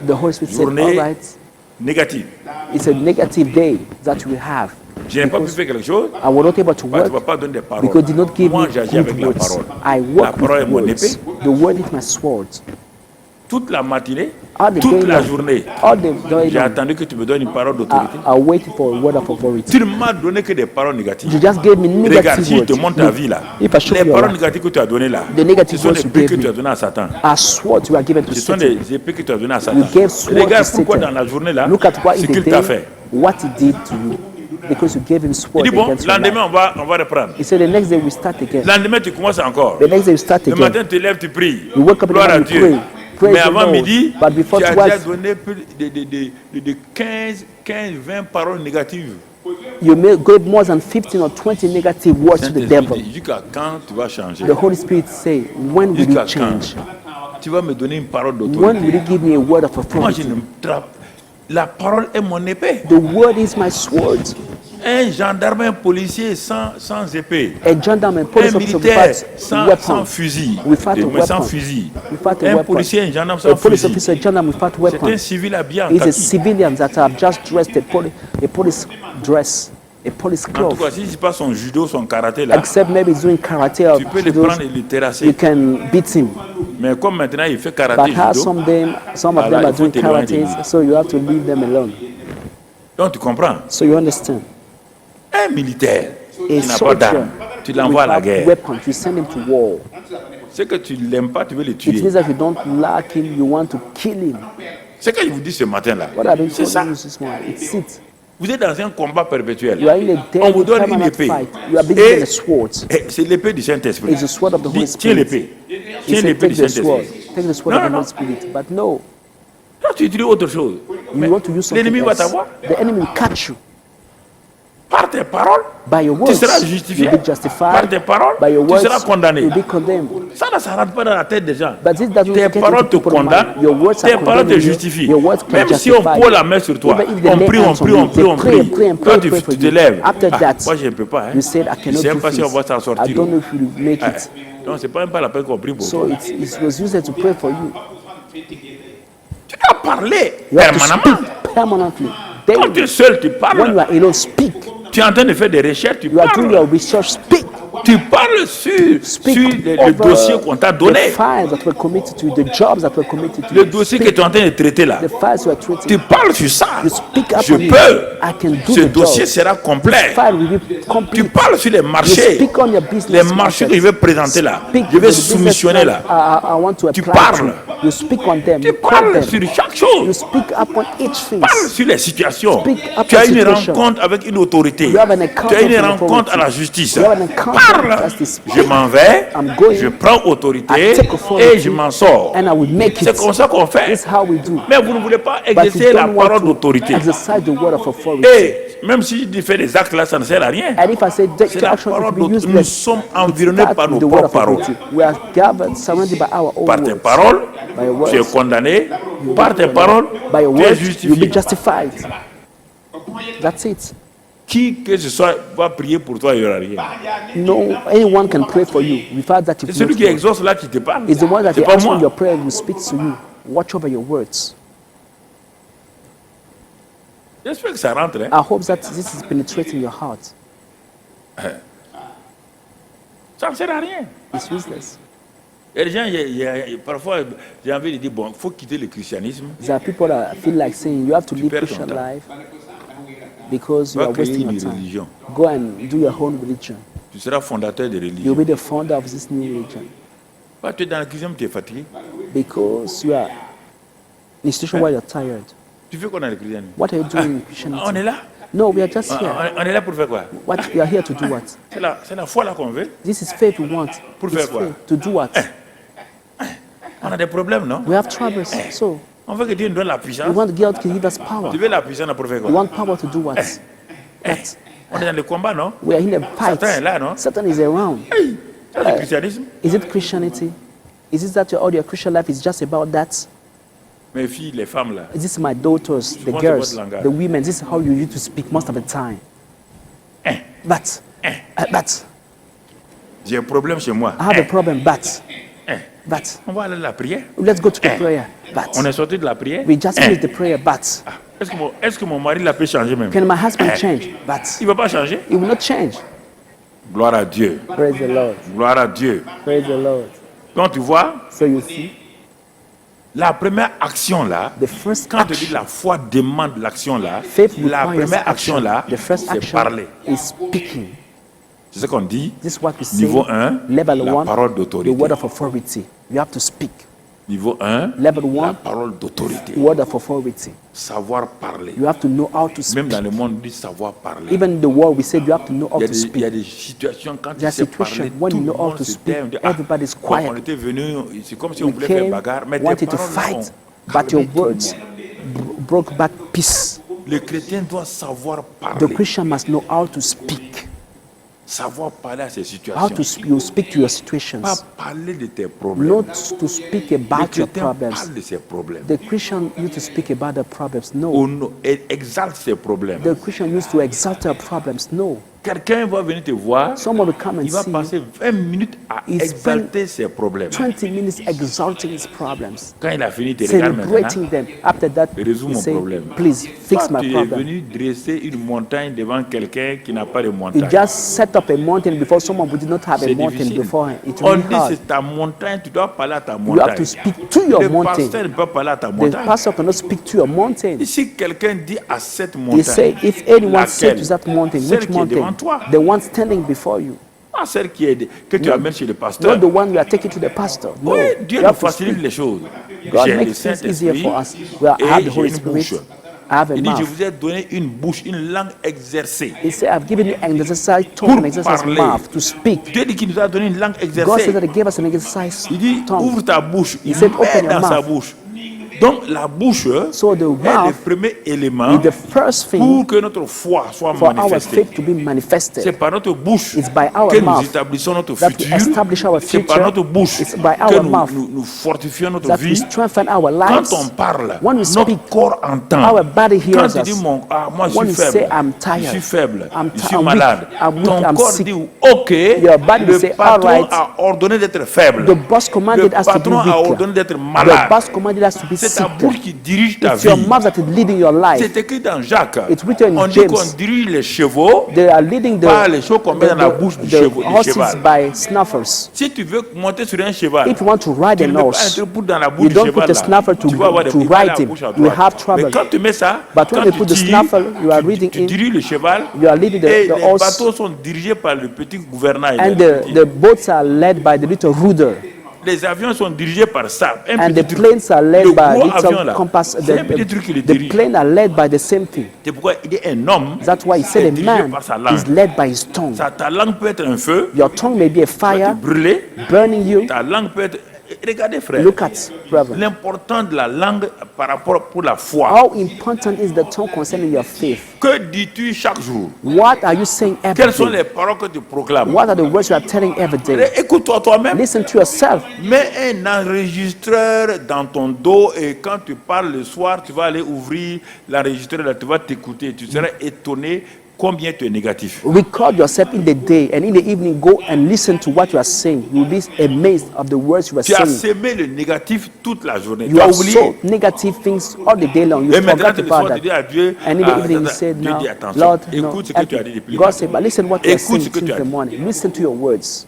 The Holy Spirit said, journée all right, négative. it's a negative day that we have. Je n'ai pas pu Because faire quelque chose, I was not able to parce que tu ne work vas pas donner des paroles. because did not give Moi, me j'agis avec good la words. parole. I La work parole est with mon words. épée. The word is my sword. Toute la matinée, All the toute day la long, journée, all the day j'ai long, attendu que tu me donnes une parole d'autorité. I waited for a word of authority. Tu ne m'as donné que des paroles négatives. You just gave me Regarde, negative si je te words. montre ta vie là, If I show les you your paroles life, négatives que tu as données là, the negative ce sont words des you épées gave que tu as me données à Satan. are swords you are given to Ce sont Satan. des épées que tu as données à Satan. You gave sword Regarde to pourquoi Satan. dans la journée là, Look at what ce in qu'il the t'a day, fait. what he did to you. Because you gave him Il sword dit bon, against your life. lendemain on va reprendre. He said the next day we start again. Lendemain tu commences encore. The next day we start Le again. matin tu te lèves, tu pries. You wake up in the Gloire à morning, Dieu. you pray. Praise Mais the avant Lord. midi, But before tu as déjà 12, donné plus de 15, 20 paroles négatives. you may give more than 15 or 20 negative words to the Saint-Esprit devil. dit, jusqu'à quand tu vas changer? The Holy Spirit say, when will Jusqu'à you change? quand tu vas me donner une parole When d'autorité? will you give me a word of Moi, je authority? ne la parole est mon épée. The word is my sword. Un gendarme, un policier sans épée. A gentleman, Un police officer militaire without sans weapon. fusil. Without a Mais sans weapon. fusil. Without a Un weapon. policier, un gendarme A sans police fusil. officer, a gentleman without C'est weapon. un civil habillé en He's a kaki. civilian that have just dressed a police dress, a police En tout cloth. cas, si c'est pas son judo, son karaté là, Except maybe he's doing karate or tu peux le judo, prendre et le you terrasser. can beat him. Mais comme maintenant il fait But karaté, how judo, some of them Alors, are il faut doing t'éloigner de lui. karates, so you have to leave them alone. donc tu comprends. So you understand? Un militaire A qui n'a pas soldier d'arme, tu l'envoies à la without guerre. weapon, you send him to war. C'est que tu l'aimes pas, tu veux le It tuer. means that you don't like him, you want to kill him. C'est ce que je vous dis ce matin là. What I've been C'est ça. telling you this morning, it's it. Vous êtes dans un combat perpétuel. You are in a On vous dead donne une permanent épée. fight. You are being Et- given a sword. Et c'est l'épée du Saint-Esprit. It's the sword of the Holy Dis, tiens Spirit. l'épée. He Tiens said, l'épée du take the sword. Saint-Esprit. Take the sword Non, of the non, Holy Spirit. But no, Là, tu utilises autre chose. you Mais want to use something l'ennemi va else. t'avoir. The enemy will catch you. Par Par tes paroles, By your tu words, seras justifié. you'll be justified. Par tes paroles, By your tu words, seras condamné. you'll be condemned. Ça ne s'arrête pas dans la tête des gens. But this doesn't Tes get paroles te into people's condamnent, mind. Your words are tes paroles te condemning you. justifient. Your words can Même si on justify pose you. la main sur toi, Even if they on lay prie, hands on you, they pray, Toi, pray for tu te you. lèves. After that, moi, je ne peux pas. Hein. You said, I Je ne cannot sais do même pas si on va s'en this. I sortir. don't know if you will make it. Donc, ce n'est pas même pas la peine qu'on prie pour So toi. it was used to pray for you. Tu dois parler You have to permanemment. speak permanently. Quand tu es Daily. seul, tu When you parles. are alone, speak. Tu es en train de faire des recherches, tu You are doing parles. your research, speak. Tu parles sur Speak le over dossier qu'on t'a the donné. files that were committed to you, the jobs that were committed to Le you. dossier que Speak. tu es en train de traiter là. The files you are treating. Tu parles sur ça. You speak up Je on it. peux. I can do Ce the dossier job. sera complet. File will be Tu complete. parles sur les You marchés. speak on your business. Les marchés que je vais présenter là. Speak Je vais on the business soumissionner plan là. I want to Tu apply parles. to. You speak on them. Tu You quote parles them. sur chaque You chose. speak up on each thing. Parle sur les situations. Speak up Tu as on une situation. rencontre avec une autorité. You have an encounter Tu as une with an rencontre à la authority. justice. You have an encounter Parle. with justice. Je m'en vais. I'm going. Je prends autorité I take authority et je m'en sors. and I will make C'est it. comme ça qu'on fait. This is how we do. Mais vous ne voulez pas But exercer you la don't want parole to d'autorité. exercise the word of authority. Et même si tu fais des actes là, ça ne sert à rien. And if I say C'est take la action, it parole will be d'autorité. Nous useless. sommes It environnés starts par with nos the word propres of paroles. authority. We are gathered, surrounded by our own Par tes words. paroles, By your words. tu es condamné. Par tes paroles, By your tu es words, you'll be justifié. justified. That's it. Qui que ce soit va prier pour toi, il n'y aura rien. No, anyone can pray for you. Without that, C'est you've celui not qui prayed. exauce là qui te parle. It's the one that C'est they pas ask when moi. your prayer will speak to you. Watch over your words. J'espère que ça rentre. Hein. I hope that this is penetrating your heart. Ça ne sert à rien. It's useless. Et les gens, parfois, j'ai envie de dire, bon, il faut quitter le christianisme. There are people that feel like saying you have to live perds ton Christian temps. life because Tu you vas are créer wasting une your time. religion. Go and do your own religion. Tu seras fondateur de You'll religion. be the founder of this new religion Pas tu es dans le christianisme, tu es fatigué. because you are in a situation where you're tired. Tu fais quoi dans le christianisme? What are you doing in On est Christianity? là. No, we are just On, here. on est là pour faire quoi? What we are here to do what? C'est la foi là qu'on veut. This is faith we want. Pour It's faire quoi? faith. To do what? On a des problèmes, non? We have troubles. So On veut que Dieu nous donne la we puissance. want God to give us power. Tu veux la puissance pour faire We quoi? want power to do what? That On est dans le combat, non? we are in a fight. Satan est là, non? Satan is around. C'est le christianisme. Is it Christianity? Is it that all your Christian life is just about that? Mes filles, les femmes là. This is my daughters, the want girls, the word langage. the women. This is how you used to speak most of the time. But, J'ai un problème chez moi. I have a problem. But, On va aller à la prière. let's go to the prayer. On But, est sorti de la prière. we just finished the prayer. But, Est-ce que mon mari l'a peut changer même? can my husband change? But, Il ne va pas changer. he will not change. Gloire à Dieu. Praise the Lord. Gloire à Dieu. Praise the Lord. Donc tu vois, So you see, la première action là, the first quand tu dis action, la foi demande l'action là, faith la requires première action là, The first c'est action parler. is speaking. C'est ce qu'on dit. This is what we say. Niveau 1, Level la 1, parole the d'autorité. word of authority. You have to speak. Niveau 1, Level la 1, parole d'autorité. word of authority. Savoir parler. You have to know how to Même speak. dans le monde, on dit savoir parler. Even in the world, we said you have to know how Il to y speak. a des situations quand There tu are sais parler, situations when tout you le know how monde to se speak, tait. On dit, everybody's comme quiet. on était venu, c'est comme si on We voulait faire came, bagarre, mais tes wanted to paroles là, fight, ont but your calmé tout le words monde. broke back peace. Le chrétien doit savoir The parler. Christian must know how to speak. Savoir parler à ces How situations. to you speak to your situations. Pas parler de tes problèmes. Not to speak Le about your chrétien problems. parle de ses problèmes. The Christian used to speak about their problems. No. Et exalte ses problèmes. The Christian used to exalt their problems. No. Quelqu'un va venir te voir, Someone will come and il va see you. passer 20 minutes à He spend exalter ses problèmes. 20 minutes exalting his problems, Quand il a fini, il te regarde maintenant. celebrating them. After that, Résous he mon say, problème. please fix Toi, my tu es problem. venu dresser une montagne devant quelqu'un qui n'a pas de You montagne. just set up a mountain before someone who did not have a C'est mountain difficile. beforehand. It On will be dit hard. c'est ta montagne, tu dois parler à ta You have montagne. to speak to your Le mountain. pasteur ne peut pas parler à ta The montagne. pastor cannot speak to your mountain. Et si quelqu'un dit à cette He montagne, say, if anyone says laquelle? to that mountain, Celle which qui est devant mountain? toi. The one standing before you. pas celle que tu amènes chez le Not pasteur. the one you are taking to the pastor. No. Oui, Dieu You nous have to facilite speak. les choses. God J'ai le makes things easier Saint-Esprit for us. We have et the j'ai Holy une Spirit. bouche. I have a Il dit, je mouth. vous ai donné une bouche, une langue exercée. He said, I've given you an exercise tongue, Pour an exercise parler. mouth to speak. Dieu dit qu'il nous a donné une langue God exercée. said that He gave us an exercise Il dit, tongue. ouvre ta bouche. He Il said, met open your dans sa mouth. bouche. Donc la bouche So the est le mouth premier élément is the first thing pour que notre foi soit for our manifestée. faith to be C'est manifested. par notre bouche It's by our que nous mouth établissons notre that we futur. establish our C'est par future. notre bouche It's by que our mouth nous fortifions notre that we vie. strengthen our Quand lives. on parle, When we notre speak, corps entend. our body Quand hears tu dis us. moi je When suis you say, faible, I'm je tired, suis faible, I'm je ti- suis I'm malade, weak, I'm weak, ton I'm corps sick. dit ok, Your body will le say, patron alright. a ordonné d'être faible. The boss commanded Le us to be patron a weak. ordonné d'être The malade. boss commanded us to be C'est ta sick. bouche qui dirige ta It's your vie. mouth that is leading your life. C'est écrit dans Jacques. It's written in On dit James. qu'on dirige les chevaux They are leading par les choses qu'on met dans la bouche du cheval. horses by snuffers. Si tu veux monter sur un cheval, If you want to ride tu an ne peux pas horse, entrer dans la bouche you du don't cheval. put a snuffer Tu vas avoir des to il va aller ride à him. gauche, à You droite. have Mais trouble. quand tu mets ça, But when quand they tu put the tires, snaffle, you are reading tu in, diriges le cheval you are leading et the les horse, bateaux sont dirigés par le petit gouvernail. and the boats are led by the little rudder, Les avions sont dirigés par ça. Un and the petit truc. planes are led Le by gros avion little là, compass. c'est un petit truc qui le The dirige. plane are led by the same thing. C'est pourquoi il est un homme. That's why he est said a dirigé man par sa langue. is led by his tongue. Ta langue peut être un feu, Your tongue may be a tu fire brûler. burning you. Ta langue peut être. Regardez, frère. Look at, brother. L'important de la langue par rapport pour la foi. How important is the tongue concerning your faith? Que dis-tu chaque jour? What are you saying every Quelles sont day? les paroles que tu proclames? What are the words you are telling every day? Écoute-toi toi-même. Listen to yourself. Mets un enregistreur dans ton dos et quand tu parles le soir, tu vas aller ouvrir l'enregistreur, là, tu vas t'écouter. Tu seras étonné combien tu es négatif. Record yourself in the day, and in the evening go and listen to what you are saying. You will be amazed of the words you are Tu as saying. sémé le négatif toute la journée. You Tu as have oublié. so negative things all the day long. You Et maintenant, forgot tu le about soir, tu that. dis à Dieu, And in the evening you said, Dieu now, dit attention, Lord, no, écoute ce que tu as dit depuis. God said, but listen what you are Écoute saying ce que tu since as the dit. morning. Listen to your words.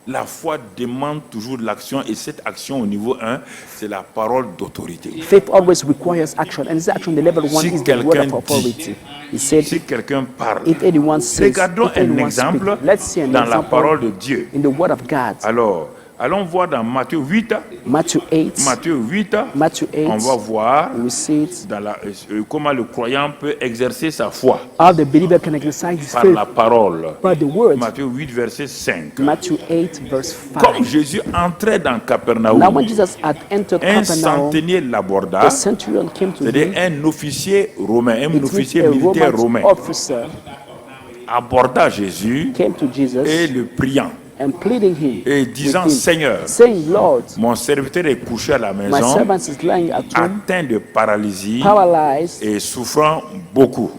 La foi demande toujours l'action et cette action au niveau 1, c'est la parole d'autorité. Faith always requires action, and this action, the level one, Si is the word quelqu'un of authority. He said, Si quelqu'un parle, if anyone says, regardons if un anyone exemple speaks, let's see an dans la parole example de Dieu. in the word of God. Alors, allons voir dans Matthieu 8. Matthew 8. Matthieu 8, Matthew 8. on va voir We see it. dans comment le croyant peut exercer sa foi How the believer can exercise his par faith la parole. by the word. Matthieu 8, verset 5. Matthew 8, verse Comme 5. Jésus entrait dans Now, Capernaum, when Jesus had entered un Capernaum, centenier l'aborda, the centurion came to c'est-à-dire him. un officier romain, un It means officier a militaire Roman romain, officer aborda Jésus came to et Jesus le priant, and pleading him, et disant, with him, Seigneur, saying, Lord, mon serviteur est couché à la my maison, servant is lying at home, atteint de paralysie paralyzed, et souffrant beaucoup.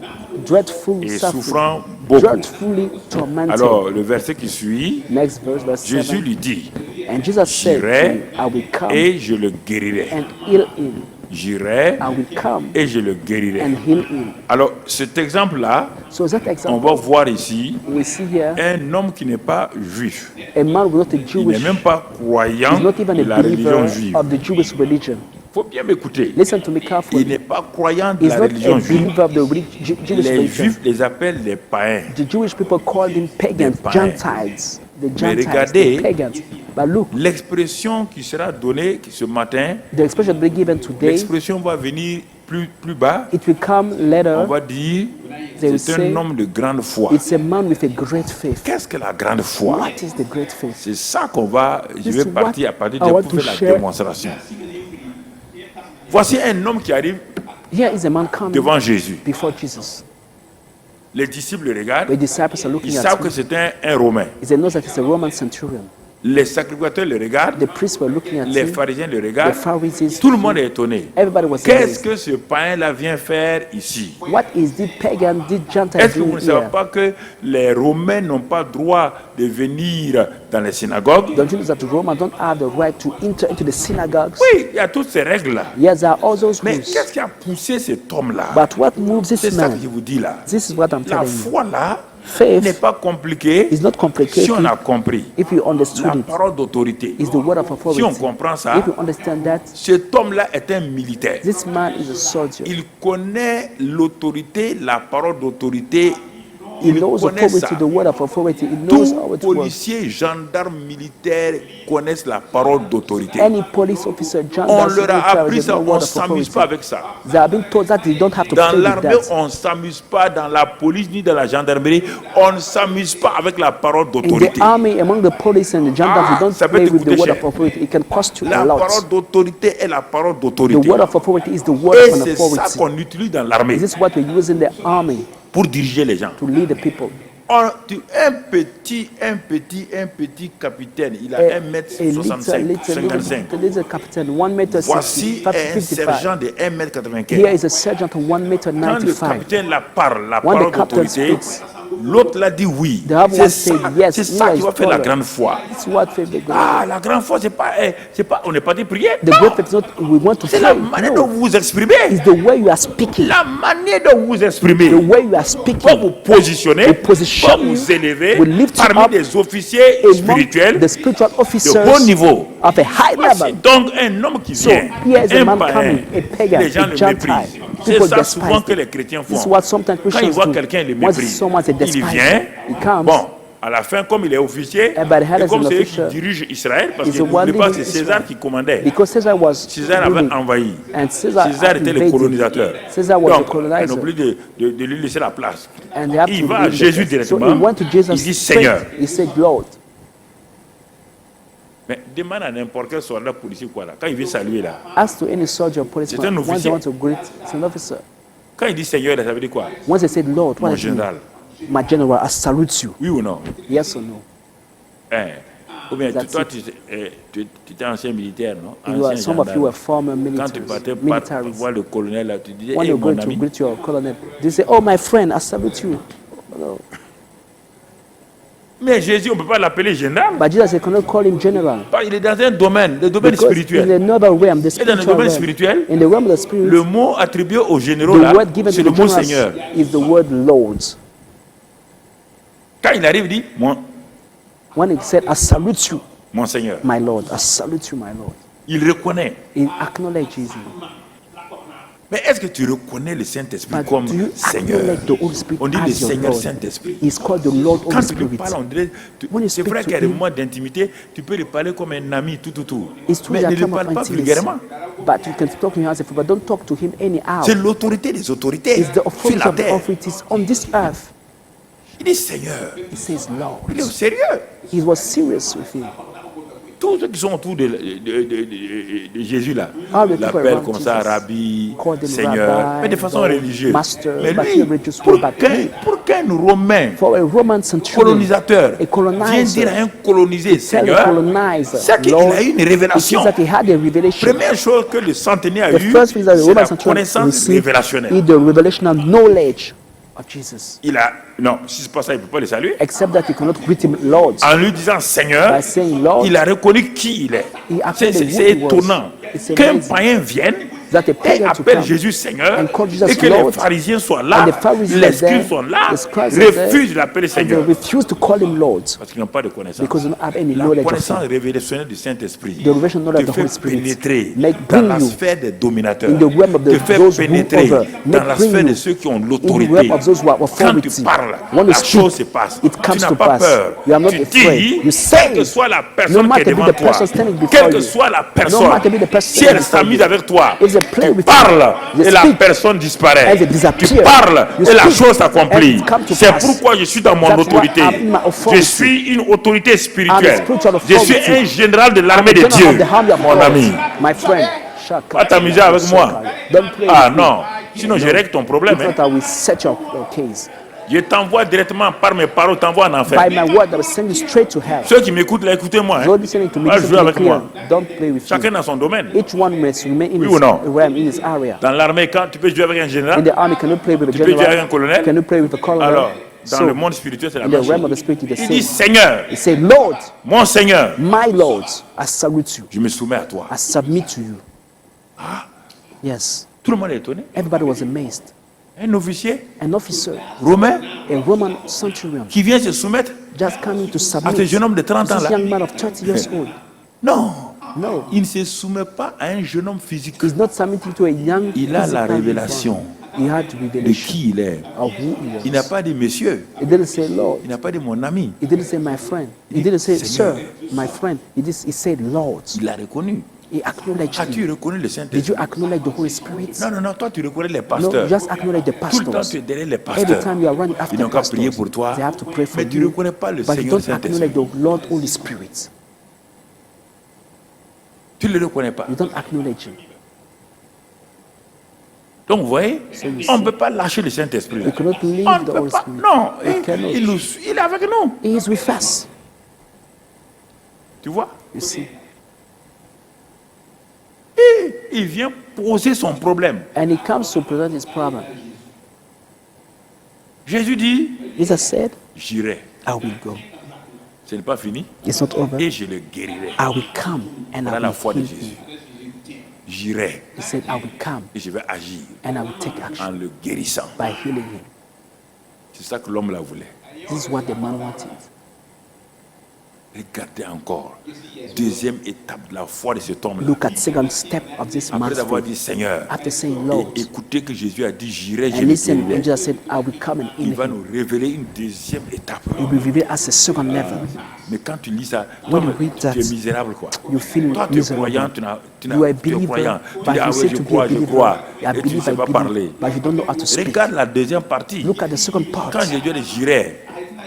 dreadfully Et suffering, souffrant beaucoup. dreadfully tormented. Alors, le verset qui suit, Next verse, verse Jésus 7. lui dit, And Jesus said to J'irai him, I will come et je le guérirai. and heal him. J'irai I will come et je le guérirai. and heal him. Alors, cet exemple-là, So that on example va voir ici we see here, un homme qui n'est pas juif. a man was not a Il Jewish, n'est même pas croyant he's not even de a la religion believer juive. of the Jewish religion. Il faut bien m'écouter. Listen to me Il carefully. n'est pas croyant de He's la not religion a juive. believer of the Jewish Les religion. juifs les appellent les païens. The Jewish people call them pagans, Les païens. Gentiles. The Mais Gentiles, regardez, the pagans. But look, L'expression qui sera donnée ce matin, the expression be given today, l'expression va venir plus bas. it will come On later. va dire, They will c'est say, un homme de grande foi. it's a man with a great faith. Qu'est-ce que la grande foi? What is the great faith? C'est ça je This vais is partir what à partir I de want pour to faire la share. démonstration. Voici un homme qui arrive Here is a man coming devant Jésus. before Jesus. Les disciples le regardent. The disciples are Ils looking savent at que him. c'est un Romain. They know that it's a Roman centurion. Les sacrificateurs le regardent. The priests were looking at Les him. pharisiens le The regardent. Pharisees. Tout le monde est étonné. Everybody was Qu'est-ce amazed. que ce païen-là vient faire ici? What is the pagan, the Gentile Est-ce que vous doing ne savez here? pas que les Romains n'ont pas droit de venir dans les synagogues? Don't you know that the Romans don't have the right to enter into the synagogues? Oui, il y a toutes ces règles-là. Yes, there are all those Mais rules. qu'est-ce qui a poussé cet homme-là? But what moves C'est this ça que man? je vous dis là. This is what I'm La telling you. foi là Faith n'est pas compliquée is not si complicated on a compris. if you understood La it. parole d'autorité. It's the word of Si on authority. comprend ça, If you understand that, cet homme-là est un militaire. this man is a soldier. Il connaît l'autorité, la parole d'autorité He Il knows connaît authority, ça. the word of authority. He knows how Tous it works. policiers, gendarmes, militaires connaissent la parole d'autorité. Any police officer, On gendarme, leur a military, appris they ça, know on word ne of s'amuse authority. pas avec ça. They have been told that they don't have to Dans play with l'armée, that. on ne s'amuse pas, dans la police ni dans la gendarmerie, on ne s'amuse pas avec la parole In d'autorité. the army, among the police and the gendarmes, you don't ça peut play te with the coûter word cher. of authority. It can cost you a La lot. parole d'autorité est la parole The d'autorité. word of authority is the word Et of c'est ça authority. qu'on utilise dans l'armée This is what we use in the army pour diriger les gens. to lead the people. Un petit capitaine, il a 1m65, 55. little captain, 1 meter Voici 60, un 55. sergent de Here 1m95. is a sergeant of 1 meter Quand le 95. capitaine la parle, la When the parole captain d'autorité, speaks, l'autre l'a dit oui. the other C'est one ça, said yes. c'est ça No, qui va it's faire la taller. grande foi. It's what faith the great. Ah, la grande foi, c'est pas, on n'est pas dit prier. The Non. great faith is not we want to C'est pray. la manière dont No. vous vous exprimez. It's the way you are speaking. La manière dont vous vous exprimez. The way you are Pour speaking. vous positionner, We position pour vous élever we lift you parmi up des officiers among spirituels the spiritual de haut officers niveau. of a high Voici level. donc un homme qui So, vient, here is a un man par un, coming, a pagan, les gens a le Gentile. méprisent. C'est People ça despise souvent que them. les chrétiens This is font. what sometimes Quand ils Christians voient do. quelqu'un, ils le Once méprisent. someone they Il despise vient, him, he comes. bon, à la fin, comme il est officier, And by the head et as comme an c'est lui qui official, dirige Israël, parce he's que the one n'oubliez pas, leading c'est César Israel. qui commandait. Because Caesar was César avait ruling, envahi. and Caesar César était le invaded. colonisateur. Caesar was the Donc, on colonizer. oublie de lui laisser la place. And they have Il to va à lead the Jésus church. So directement. he went to Jesus Il dit straight. Seigneur. He said, Lord. Mais demande à n'importe quel soldat policier quoi là. Quand il vient saluer là, Ask to any soldier or C'est un policeman, once they officier. want to greet, it's an officer. quand il dit Seigneur, là, ça veut dire quoi? Once they said, Lord, what Mon does it mean? général. My general, I salute you. Oui ou non? Yes or no? Hein? Ou bien That's toi, it. tu étais ancien militaire, non? You are, Ancien some of you gendarme. are former Quand tu partais militaries. voir le colonel là, tu disais, When hey, you go mon to ami. greet your colonel, they say, oh, my friend, I salute you. No. Mais Jésus, on ne peut pas l'appeler gendarme. But Jesus, they cannot call him general. Il est dans un domaine, le domaine Because in spirituel. another realm, the Et dans le spiritual domaine realm, spirituel, in the realm of the spirit, le mot attribué aux généraux the là, word given c'est to le the mot generals Seigneur. is the word Lord. Quand il arrive, il dit, When he said, I salute you, mon Seigneur. my Lord, I salute you, my Lord. Il reconnaît. He acknowledges him. Mais est-ce que tu reconnais le Saint-Esprit But comme do you Seigneur? acknowledge the Holy Spirit On dit le as your Seigneur Lord? Saint-Esprit. He's called the Lord Quand Holy tu lui Spirit. parles, on dirait, When you c'est speak vrai to qu'il y a des him, moments d'intimité, tu peux lui parler comme un ami, tout. It's true Mais that ne lui time of parle pas intimacy. vulgairement. But you can talk to him as a friend, but don't talk to him anyhow. C'est l'autorité des autorités It's the sur authority la of the terre. authorities on this earth. Il dit Seigneur. He says, Lord. Il est au sérieux. He was serious with him. Tous ceux qui sont autour de Jésus là, All the people l'appellent around comme ça, Jesus. Rabbi, Call them Seigneur, Rabbi, mais de façon Lord, religieuse. Master, Mais but lui, in a religious way, but pour qu'un Romain For a Roman centurion, colonisateur a colonizer, vienne dire à un colonisé, tell a Seigneur, colonizer, c'est qu'il Lord, a eu une it révélation. means that he had a revelation. Première chose que le centenaire a The eu, first thing that the c'est Roman la centurion connaissance received révélationnelle. is the revelational knowledge of Jesus. Non, si c'est pas ça, il ne peut pas le saluer. Except that he cannot greet him Lord. En lui disant Seigneur, By saying Lord, il a reconnu qui il est. he acknowledged who C'est he was. étonnant It's qu'un amazing païen vienne that a et pagan to appelle come Jésus Seigneur and call Jesus et que Lord, les pharisiens soient là, and the Pharisees les are there, scribes sont là, the scribes are there, refusent de l'appeler and they Seigneur refuse to call him Lord parce qu'ils n'ont pas de connaissance. because they don't have any La knowledge of connaissance him. révélationnelle du Saint-Esprit The revelation knowledge te of the Holy fait Spirit pénétrer make dans bring la you sphère des dominateurs, in the realm of te the, fait those who pénétrer over, dans make la bring sphère you de ceux qui ont in the l'autorité. realm of those who have Quand tu authority. parles, When you la speak, chose se passe. it Tu comes n'as to pas pass. peur. You are not Tu afraid. dis, You say, quelle que soit la no personne qui est matter be devant the toi, person standing before quelle que you, soit la no personne, matter be the person si elle standing before s'amuse you, avec toi, if they play tu with parles you, they et la speak, personne disparaît. and they disappear. Tu parles You et la speak, chose s'accomplit. and it comes to C'est pass. pourquoi je suis dans mon That's why autorité. I'm in my Je authority. suis une autorité I'm a spirituelle. spiritual Je suis authority. un général de l'armée de General of Dieu, the army of mon God. ami. My friend, Shaka. Va t'amuser avec moi. Don't play Ah with me. non, sinon je règle ton problème. If not, I will set your case. Je t'envoie directement par mes paroles, t'envoie en enfer. By my word, I will send you straight to hell. Ceux qui m'écoutent là, écoutez-moi. Don't listening to me. Va Listen jouer to me avec moi. clearly. Don't play with Chacun me. dans son domaine. Each one must remain in Oui his ou non? realm, in his area. Dans l'armée, quand tu peux jouer avec un In général, the army, can you play with a tu peux jouer avec un general? colonel. Can you play with a colonel? Alors, dans So, le monde spirituel, c'est la in même the realm of chose. the spirit, the Il dit same. Seigneur, He said, Lord, mon Seigneur, my Lord, I salute you. je me soumets à toi. I submit to you. Yes. Tout le monde est étonné. Everybody was amazed. Un officier An officer, romain a Roman centurion, qui vient se soumettre just coming to à ce submit. jeune homme de 30 ans This là. young man of 30 years old. Non, No, il ne se soumet pas à un jeune homme physique. he's not submitting to a young Il a la physical révélation. man. He had de revelation qui il est. of who he Il n'a was. pas dit monsieur, He didn't say Lord. il n'a pas dit mon ami. He didn't say my friend. He dit didn't say Seigneur. sir, my friend. He said Lord. Il l'a reconnu. He acknowledged As-tu him. reconnu le Did Saint-Esprit? you acknowledge the Holy Spirit? Non, toi tu reconnais les No, pasteurs. just acknowledge the Tout le temps pastors. tu es derrière les Every pasteurs. time you are running Ils after n'ont qu'à prier pastors, pour toi. they have to pray for Mais tu ne you. reconnais pas le But you Seigneur don't Saint-Esprit. acknowledge the Lord Holy Spirit. Tu ne le reconnais pas. You don't acknowledge him. Donc vous voyez, So you on see, ne peut pas lâcher le Saint-Esprit. we cannot leave On ne the peut Holy pas. Spirit. Non, We cannot. il est avec nous. He is with us. Tu vois? You see. Et il vient poser son problème. And he comes to present his problem. Jésus dit, Jesus said, j'irai. I will go. Ce n'est pas fini. It's not over. Et je le guérirai. I will come and Voilà I la will foi de heal Jésus. him. J'irai He said, I will come et je vais agir and I will take en action le guérissant. by healing him. C'est ça que l'homme la voulait. This is what the man wanted. Regardez encore. Deuxième étape de la foi de cet homme-là. Look at second step of this Après man's avoir faith. dit Seigneur, After saying, Lord, et écoutez que Jésus a dit j'irai, je and le listen, and guérirai. Jesus said, I will come and Il heal va him. nous révéler une deuxième étape. He will reveal us a second level. Mais quand tu lis ça, When toi, you read tu that, es misérable quoi. You feel Toi tu es miserable. croyant, You are a tu es believer, croyant. Tu but dis ah you oui say je to be a crois, I believer. I et tu ne believe, sais I pas believe, parler. but you don't know how to speak. Regarde la deuxième partie. Look at the second part. Quand Jésus dit j'irai,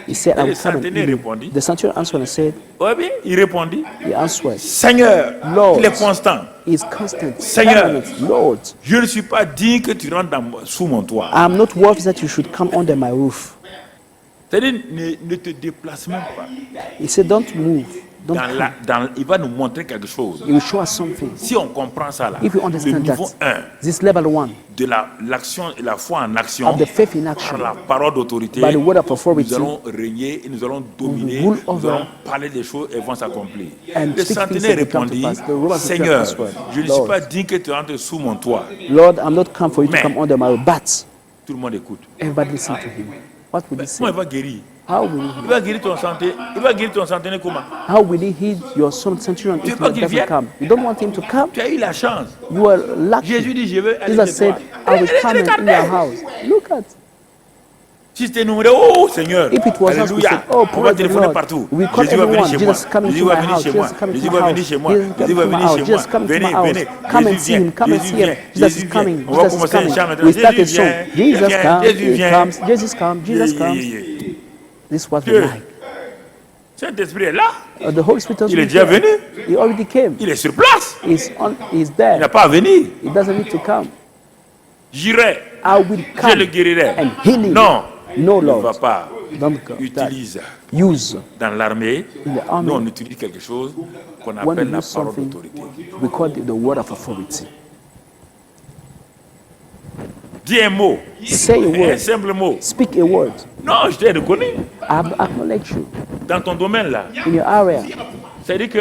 He said, I et will le come and centenier heal him. répondit. The centurion answered and said, Oui, bien, il répondit, he answered, Seigneur, Lord. il est constant. he is constant, Seigneur. permanent. Lord, Je ne suis pas digne que tu rentres sous mon toit. I am not worthy that you should come under my roof. C'est-à-dire, ne te déplace même pas. He said, don't move. Don't come. Il va nous montrer quelque chose. He will show us something. Si on comprend ça là, If you le understand niveau that, 1 this level 1 de l'action et la foi en action, of the faith in par action, la parole d'autorité, by the word of authority, nous allons régner et nous allons dominer, rule nous over allons parler des choses et vont s'accomplir. and Le speak things centenaire that will come to répondit, pass. The Roman Seigneur, centurion answered, je ne suis Lord. pas digne que tu entres sous mon toit. Lord, I'm not come for you to Mais- come under my roof. But Tout le monde écoute. everybody listen to him. What will he say? Comment il va guérir? How will he Il heal? va guérir ton santé. Il va guérir ton centenaire comment? How will he heal your son centurion Tu veux if pas he qu'il doesn't vienne? come? You don't want him to come? Tu as eu la chance. You are lucky. Jésus dit, je veux aller Jesus chez said, toi. I will come and in your house. Look at. Si c'était nous, oh Seigneur, If it was us, we alléluia, said, oh, on va praise the téléphoner Lord. partout. We call Jésus va venir everyone. chez moi. Jesus coming Jésus to va my venir house. chez moi. Jesus coming Jésus to va my venir house. chez moi. Jesus Jésus coming va to my venir house. chez moi. Jesus coming to my Venez, house. venez. Come and Jésus see him. vient. Come and Jésus see him. vient. Jesus is Jésus coming. vient. On va Jesus is commencer un coming. chant maintenant. We start a Jésus song. vient. Jesus Viens. comes. Jésus He vient. comes. Jesus comes. Jesus Yeah, comes. yeah, yeah. This is what we Dieu. like. Saint-Esprit est là. The Holy Spirit Il est is déjà there. venu. He already came. Il est sur place. He's Il n'a there. pas à venir. He doesn't need to come. J'irai. I will Je come le guérirai. and heal him. Non. No, Il ne va Lord. pas. Don't go. Utilise. Use. Dans l'armée, In the army, nous on utilise quelque chose qu'on when we appelle la use parole something, d'autorité. we call it the word of authority. Dis un mot. Say a Un word. simple mot. Speak a word. Non, je t'ai reconnu. I acknowledge you Dans ton domaine là. in your area. C'est-à-dire que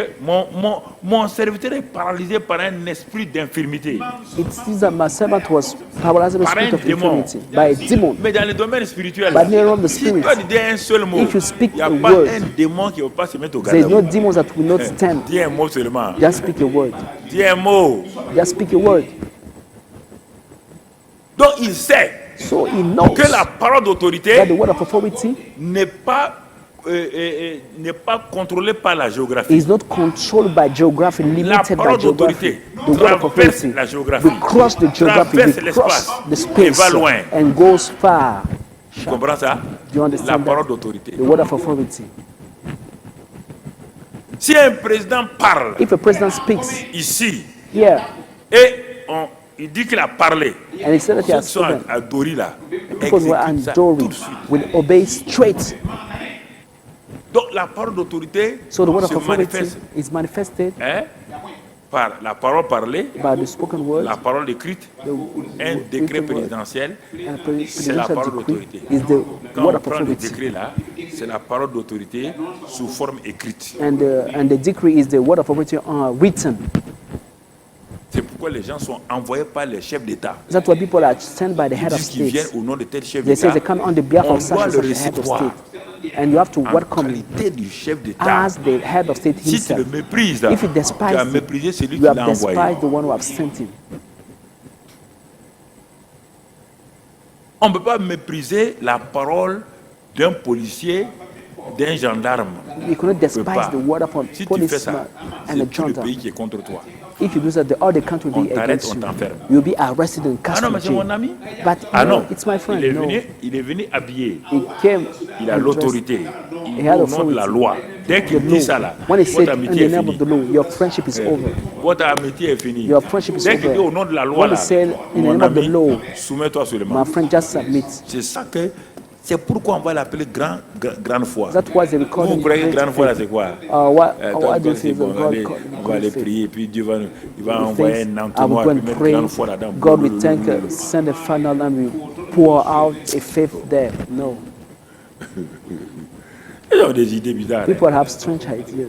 mon serviteur est paralysé par un esprit d'infirmité. It seems that my servant was paralyzed with Par spirit un of démon. infirmity by a demon. Mais dans le domaine spirituel, But near on the si spirit, tu dis un seul mot, if you speak il n'y a a pas word, un démon qui ne va pas se mettre au there is garde. no demons that will not stand. Dis un mot seulement. Just speak a word. Dis un mot. Just speak a word. Donc il sait So he knows que la parole d'autorité that the word of authority n'est pas contrôlée par la géographie. is not controlled by geography, La limited by parole geography. d'autorité The word of traverse authority la géographie, will cross the geography, traverse will l'espace cross the et space va loin. and goes far. Tu comprends ça? Do you La understand parole that? d'autorité. The word of authority. Si un président parle If a president speaks ici here et il dit qu'il a parlé, and he said that he ceux has qui sont spoken, à Dori là, people who are exécutent ça Andori tout de suite. will obey straight. Donc la parole d'autorité So the word of se authority manifeste is manifested hein, par la parole parlée, by the spoken word. la parole écrite, The un décret written word. présidentiel, And a c'est la presidential parole decree d'autorité. is the Quand word on of prend le authority. décret là, c'est la parole d'autorité sous forme écrite. And the decree is the word of authority written. C'est pourquoi les gens sont envoyés par les chefs d'État. That's why people are sent by the Ils head of disent qu'ils viennent state. au nom de tel chef They say d'État. they come on the behalf On of such doit and le such a head of recevoir state. And you have to en welcome him qualité du chef d'État. as the head of state Si tu himself. le méprises, If you tu as despise him, méprisé celui qui you have l'a envoyé. despised the one who have sent him. On ne peut pas mépriser la parole d'un policier, d'un gendarme. You cannot despise pas. the word of a Si tu fais ça, policeman and a c'est tout le gendarme. pays qui est contre toi. If you do that, the other country will On be t'arrête, against on you. t'enferme. You'll be arrested and Ah cast non, to mais c'est mon jail. ami. But Ah no, non, it's my friend. No. il est venu habillé. He came Il a and dressed l'autorité. He had Au nom de la authority. loi. Dès the qu'il dit ça law. là, When he votre said in amitié the est name of finie. the law, your friendship is over. Votre amitié est finie. Your friendship is Dès qu'il dit over. au nom de la loi When he là, said in the mon name of the ami, law, soumets-toi seulement. my friend, just submit. C'est ça que, c'est pourquoi on va l'appeler grande foi. That's why they call Vous him croyez que great grande foi là faith. c'est quoi? What Toi, do you c'est think bon, of on va aller, God? on va aller prier, puis Dieu va He envoyer thinks, un I will entonnoir, go puis and mettre pray. grande foi là-dedans. God will send a funnel and will pour out a faith there. No. Ils ont des idées bizarres. People have strange ideas.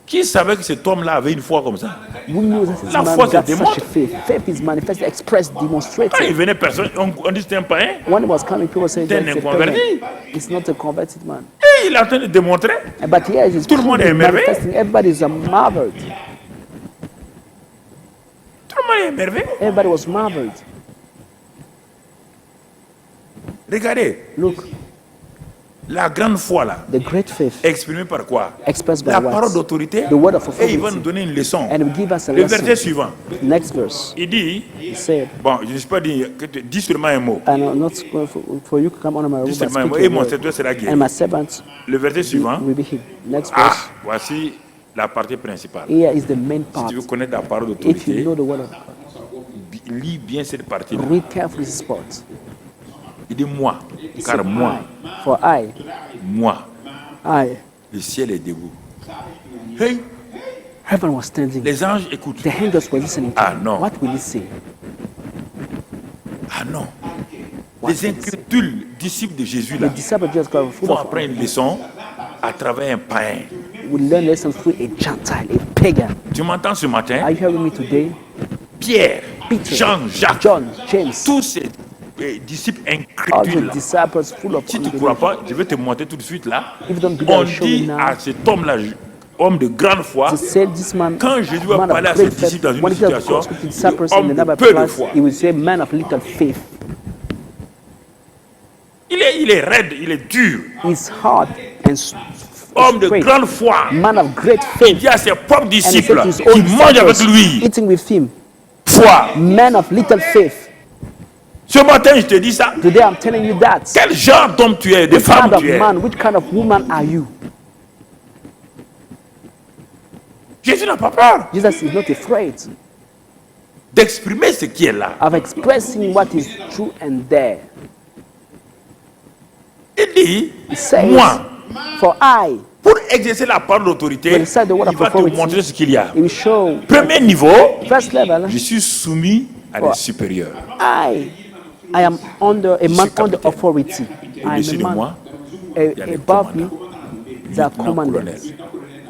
Qui savait que cet homme-là avait une foi comme ça? Who knows that this La man foi se got démontre. such a faith? Faith is manifested, expressed, Quand il demonstrated. venait, personne, on dit c'est un païen. When it was coming, people said C'est un that's a inconverti. pagan. It's not a converted man. Et il est en train de démontrer. But here it is Tout le monde est proving, émerveillé. manifesting. Everybody is marveled. Tout le monde est émerveillé. Everybody was marveled. Regardez, Look, la grande foi là, the great faith exprimée par quoi? expressed by La what? parole d'autorité. The word of Et il va nous authority. donner une leçon. And will give us a Le verset lesson. suivant, Next verse. il dit, He said, bon, je ne sais pas dire, dis seulement un mot. and I'm not going for you to come under my roof, Dis but seulement un mot. speak Et your mon word. serviteur sera guéri. And my servant Le verset suivant, will be him. Next ah, verse. voici la partie principale. Here is the main Si part. tu veux connaître la parole If you d'autorité, know the word of God, lis bien cette partie-là. read carefully this part. Il dit moi, He car said, moi, for I, le ciel est debout. Hey, heaven was standing. les anges écoutent. The angels were listening to Ah, him. non. What will he say? Ah non. Les incrédules disciples de Jésus The là disciples of Jesus got full vont of apprendre une leçon à travers un païen. will learn lessons through a Gentile, a pagan. Tu m'entends ce Are matin? you hearing me today? Pierre, Peter, Jean, Jacques, John, James, tous ces disciples all incrédules the là. disciples full of Si tu ne unbelief. crois pas, je vais te montrer tout de suite là. If you don't believe, On I'll show you dit now. à cet homme-là, homme de grande foi, To say this man, quand Jésus va man of parler à great ses faith, disciples dans une when he does situation, speak to disciples le in homme de another peu de place, foi. he will say man of little faith. Il est raide, il est dur. He's hard and Homme de straight. grande foi. Man of great Il faith. dit à ses propres And he disciples said to his qui own mangent avec disciples, lui, eating with him, foi. man of little faith. Ce matin, je te dis ça. Today I'm telling you that. Quel genre d'homme tu es, de Which femme kind of tu es? man, which kind of woman are you? Jésus n'a pas peur Jesus is not afraid d'exprimer ce qui est là. of expressing what is true and there. Il dit, He says, moi, for I, pour exercer la parole d'autorité, when he said the word il of va te authority, montrer ce qu'il y a. he will show. Premier niveau, First level, je suis soumis à des supérieurs. I am under a man suis under capitaine. authority. I Au-dessus am de a man moi, il y a des above me. commandants, They are lieutenants, commanders. colonels,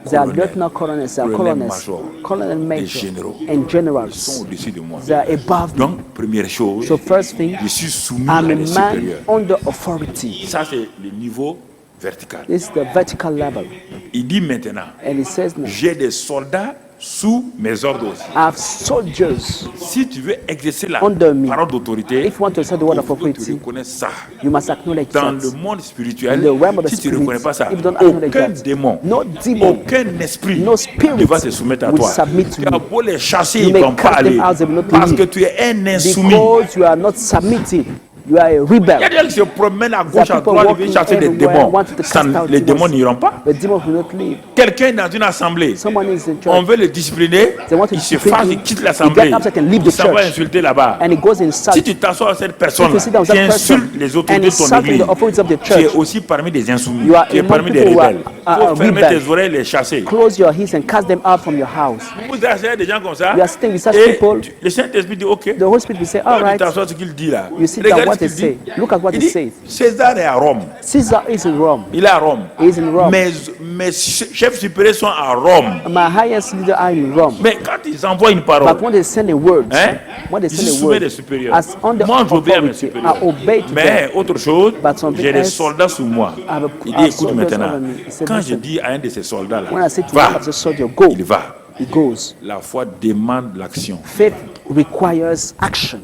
They are colonels, lieutenant colonels. They are colonel colonels. major, Colonel des major généraux. and Ils sont generals. au-dessus de moi. They are above me. Donc, première chose, So first thing, je suis soumis I'm à a des man supérieurs. under authority. Ça, c'est le niveau vertical. This is the vertical level. Il dit maintenant, And he says now, j'ai des soldats sous mes ordres aussi. I have soldiers. Si tu veux exercer la Under me. parole d'autorité, If you want to say the word of il faut que tu authority, reconnaisses ça. you must acknowledge Dans that. le monde spirituel, In the realm of the si tu ne spirit, reconnais pas ça, if you don't acknowledge aucun that, démon, no demon, aucun esprit no spirit ne va se soumettre à will toi. submit to Tu as you. beau les chasser, You ils ne may vont pas cast them aller. out, they will not Parce leave. que tu es un insoumis. Because you are not submitted. You are a Il y a rebel. des gens qui se promènent à gauche, There are à people droite, ils walking veulent chasser des everywhere, démons. want to cast Ça, out les demons. démons n'iront pas. The demon will not leave. Quelqu'un est dans une assemblée, Someone is in on church veut le discipliner, They want to il se discipline fâche, him. il quitte He l'assemblée, get upset and leave il the s'en va church. insulter là-bas. and he goes inside. Si tu t'assois à cette If personne, you sit down with qui that person insulte les and autorités de ton insulting église, the authorities of the tu es church, aussi parmi des insoumis, You are tu es among parmi des people who are- rebelles. Il are faut fermer rebels. tes oreilles et les chasser. close your ears and cast them out from your house. Vous asseyez des gens comme ça, You are sitting with such et people. le Saint-Esprit dit ok, The Holy Spirit will say, all tu right, t'assois ce qu'il dit là. you sit down, Regarde what ce they qu'il say. dit. Look at what Il he dit, says. César est à Rome. Caesar is in Rome. Il est à Rome. He is in Rome. Mes chefs supérieurs sont à Rome. My highest leader are in Rome. Mais quand ils envoient une parole, But when they send a word, hein, when they ils send se a soumettent des word, supérieurs. as under Moi, j'obéis à mes authority, supérieurs. I obey to them. Mais autre chose, But something j'ai des else, soldats sous moi. I have Il I dit, have écoute soldiers maintenant, over me. He said, quand je listen, dis à un de ces soldats-là, when I say to va, one of the soldier, go, il va. he goes. La foi demande l'action. Faith requires action.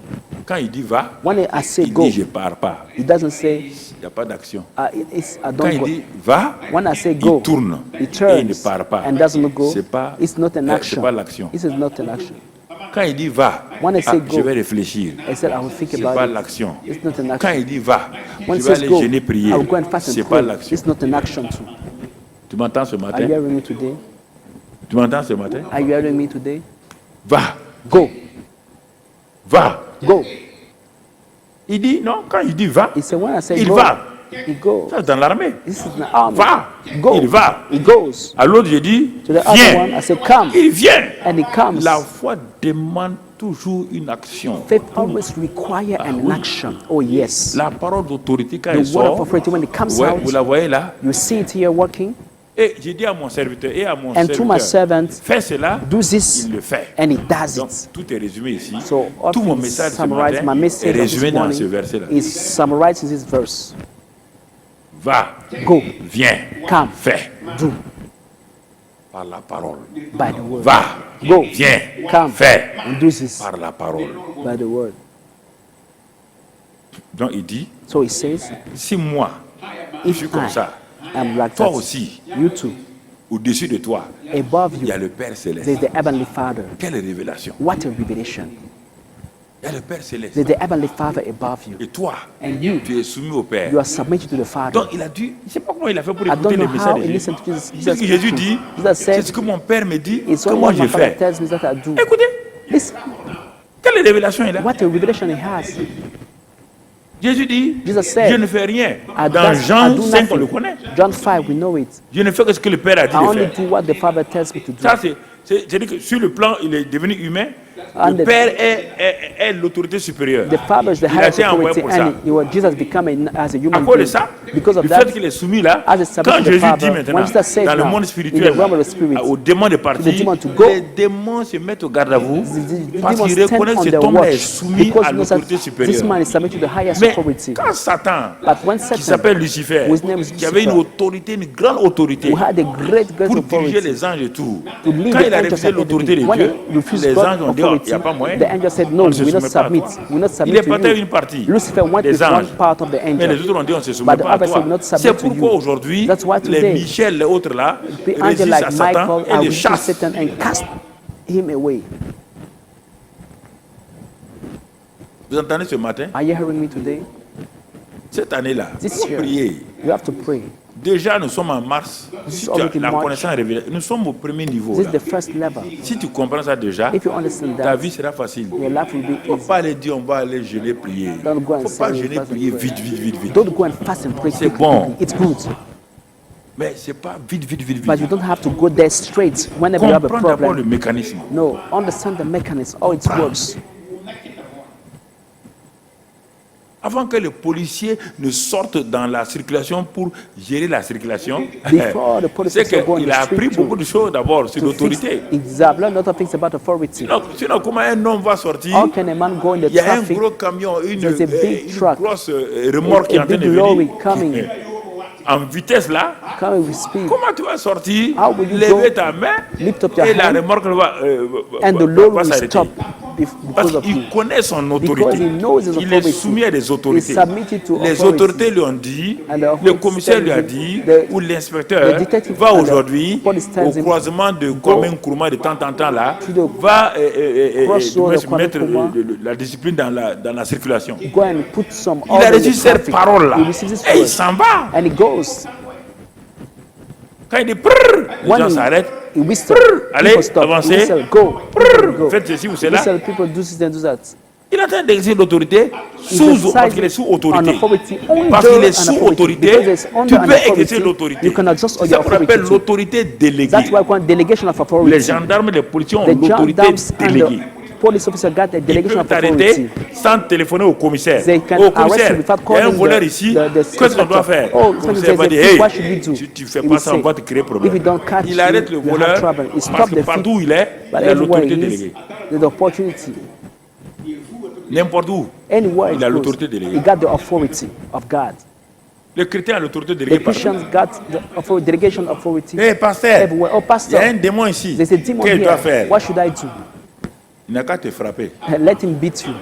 Quand il dit va, When I say il go, dit je pars pas. it doesn't say Il n'y a pas d'action. I Quand don't il go. dit va, When I say go, il tourne it et il turns ne part pas. and doesn't go. C'est pas, It's not an c'est action. pas l'action. This is not an action. Quand il dit va, When I say je go, vais réfléchir. I said I will think C'est about pas it. l'action. It's not an Quand action. il dit va, When je it vais says aller go, jeûner, prier. I will go and fast C'est and pas pray. l'action. It's not an action too. Tu m'entends ce Are matin? you hearing me today? Tu m'entends ce matin? Are you hearing me today? Va, Go, va. go. Il dit non, quand il dit va, He said when I say il go, va. he goes. Ça, c'est dans l'armée. This is an army. Va. Go. Il va. He goes. À l'autre, je dis To the other one, viens. I say come. Il vient. And he comes. La foi demande toujours une action. Faith always requires an action. Oh yes. La parole d'autorité, quand The elle word of sort, authority, when it comes ouais, out, vous la voyez là. you see it here working. Et j'ai dit à mon serviteur et à mon And to my serviteur, servant, fais cela, do this, il le fait. and he does Donc, it. tout est résumé ici. So all Tout mon things message ce summarized, matin my est message of résumé this dans ce morning verset-là. is summarized in this verse. Va, Go, viens, come, fais do, par la parole. by the word. Va, Go, viens, come, fais and do this par la parole. by the word. Donc il dit, So he says, si moi, je suis if comme I ça, am like toi that, aussi, you too, au-dessus de toi, above il y a you, le Père Céleste. there's the Heavenly Father. Quelle révélation! What a revelation. Il y a le Père Céleste. There's the Heavenly Father above you. Et toi, And you, tu es soumis au Père. you are submitted to the Father. Donc il a dit, je ne sais pas comment il a fait pour I écouter don't les know messages how de he Jésus. listened to Jesus. C'est ce que Jésus dit, Jesus c'est said, ce que mon Père me dit, it's que only moi what je my Father fais. tells me that I do. Écoutez, Listen, quelle révélation il a. what a revelation he has. Jésus dit, Jesus said, je ne fais rien. I Dans I Jean do 5, on le nothing. connaît. John 5, we know it. Je ne fais que ce que le Père a dit I de only faire. do what the Father tells me to do. Ça, c'est-à-dire que sur le plan, il est devenu humain. And Le the- Père est l'autorité supérieure. The Father is the Il a highest été envoyé authority, pour ça. and Jesus became as a À human cause de being. ça, Because of le that, fait qu'il est soumis là, as a quand subject to the Jésus Father, dit maintenant, when Jesus says dans le now, monde in spirituel, the realm of the spirit, aux démons de to partir, the demon to go, les démons se mettent au garde à vous the parce demons qu'ils stand reconnaissent on que their cet homme-là est watch soumis because à you know that l'autorité this supérieure. man is submitted to the highest Mais authority. quand Satan, But when qui Satan, s'appelle Lucifer, whose name is qui avait une Lucifer, autorité, une grande autorité, who had a great pour diriger authority, les anges et tout, to lead quand the il a angels refusé and l'autorité de everything, when Dieu, he refused les God's anges ont dit, oh, il authority, n'y a pas moyen. the angel said, no, On ne se we will not soumet pas à submit. toi. We will not Il submit est parti à to une you. partie Lucifer went des with one anges. part of the Mais les angel. autres ont dit, on ne se soumet But the pas à others toi. will not submit C'est to pourquoi you. aujourd'hui, That's why les today, Michel, les autres là, the angel résistent à like Satan Michael et are les with chassent. Satan and cast him away. Vous entendez ce matin? Are you hearing me today? Cette année-là, il This faut year, prier. you have to pray. Déjà, nous sommes en mars. This Si is tu as already la March. connaissance révélée, nous sommes au premier niveau. This là. is the first level. Si tu comprends ça déjà, If you understand ta that, vie sera facile. your life will be Il ne faut easy. pas aller dire on va aller jeûner, prier. Il Don't go ne and faut pas say jeûner, fast and prier pray. vite, vite, vite, vite. Don't go and fast and pray C'est quickly, bon. quickly. It's good. Mais ce n'est pas vite, vite, vite, But you vite. don't have to go there straight whenever you have a Comprends d'abord le problem. mécanisme. No, understand the mechanism, how it works. Avant que le policier ne sorte dans la circulation pour gérer la circulation, Before the police c'est will go on qu'il the a appris street beaucoup de choses d'abord sur to fix l'autorité. exactly a lot of things about authority. Sinon, comment un homme va sortir? How can a man go in the Il y a un traffic? gros camion, There's a big une truck, grosse remorque qui est a en train big de lorry venir coming, en vitesse là. coming with speed, Comment tu vas sortir, How will you lever go, ta main lift up your et la hand, remorque va, and the va lorry will s'arrêter? stop Parce because of you. qu'il connaît son Because autorité. he knows his Il est authority. soumis à des autorités. He's submitted to Les authority. autorités lui ont dit, And the le authorities commissaire lui a tell dit, him, the- ou l'inspecteur the detective va and the aujourd'hui police tells au him, croisement de Kwame Nkrumah de temps en temps là, To the va crossroad of Kwame mettre Nkrumah. la discipline dans la circulation. Go and put some Il a order in reçu the cette traffic. parole là He receives this et il word. s'en va. And he goes. Quand il dit prrr, les When gens s'arrêtent. he whistle, Allez, people stop. avancez. He whistle, go. People go. Faites ceci ou He cela. whistle, people do this and do that. Il est en train d'exercer l'autorité He's parce qu'il est sous autorité. an authority, under Parce qu'il est an sous authority. autorité, Because it's tu under an peux exercer authority, l'autorité. you can exhaust C'est your ça qu'on authority appelle too. l'autorité déléguée. That's why we call delegation of authority. Les gendarmes et les policiers ont The l'autorité gendarmes and déléguée. the police officer got a Ils delegation peuvent of authority. t'arrêter sans téléphoner au commissaire. They can Au arrest commissaire, you without il y a un calling voleur the- ici, the qu'est-ce qu'on doit inspector. faire? Oh, Le commissaire va there's a dire, thief, hey, what should we do? si tu fais He pas will ça, on say, va te créer if you problème. don't catch Il arrête le you have voleur trouble. He parce stop que the partout où thief. il est, But il a everywhere l'autorité he is, déléguée. there's the opportunity. N'importe où, Anywhere il a he l'autorité goes, déléguée. he got the authority of God. Le chrétien a l'autorité The déléguée partout. Christians got the delegation authority Hey, pasteur, everywhere. Oh, il y pastor, a un démon ici. there's a demon Qu'est-ce que tu dois here. faire? What should I do? Il n'a qu'à te frapper. Let him beat you.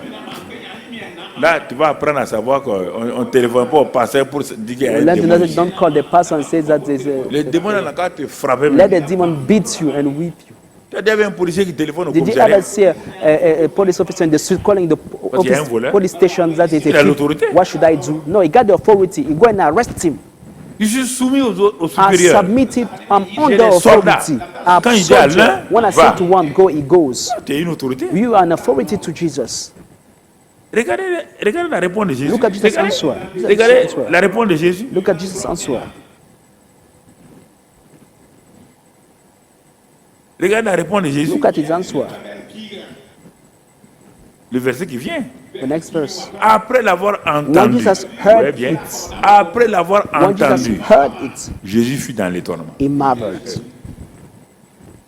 Là, tu vas apprendre à savoir qu'on ne téléphone pas au pasteur pour se dire qu'il y a un Learn to démon know that ici. don't call the pastor and say that there's Le a, démon dans la carte te frapper. let Même. the demon beat you and whip you. Tu as déjà vu un policier qui téléphone au Did you commissariat? ever see a police officer in the street calling the qu'il y a un voleur. police station that is Il a l'autorité. what should I do? No, he got the authority. He go and arrest him. Je suis soumis aux I supérieurs. submit it. I'm under des soldats. authority. I'm Quand il dit à soldier. l'un, When I va. say to one, go, he goes. Tu es une autorité. You are an authority to Jesus. Regardez la réponse de Jésus. Look at Jesus' Regardez, answer. regardez Jesus' answer. la réponse de Jésus. Look at Jesus' answer. Regardez la réponse de Jésus. Look at his answer. Le verset qui vient. The next verse. Après l'avoir When entendu. Jesus heard Ouais, bien. it, Après l'avoir when Jesus entendu, heard it, Jésus fut dans l'étonnement. he marveled.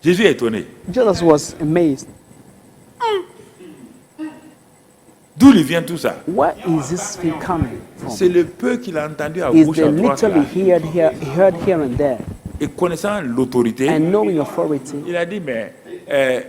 Jésus est étonné. Jesus was amazed. D'où lui vient tout ça? Where is this thing coming from? C'est le peu qu'il a entendu à Is gauche, the à droite. little Là. he heard here and there, Et connaissant l'autorité, and knowing authority, il a dit, mais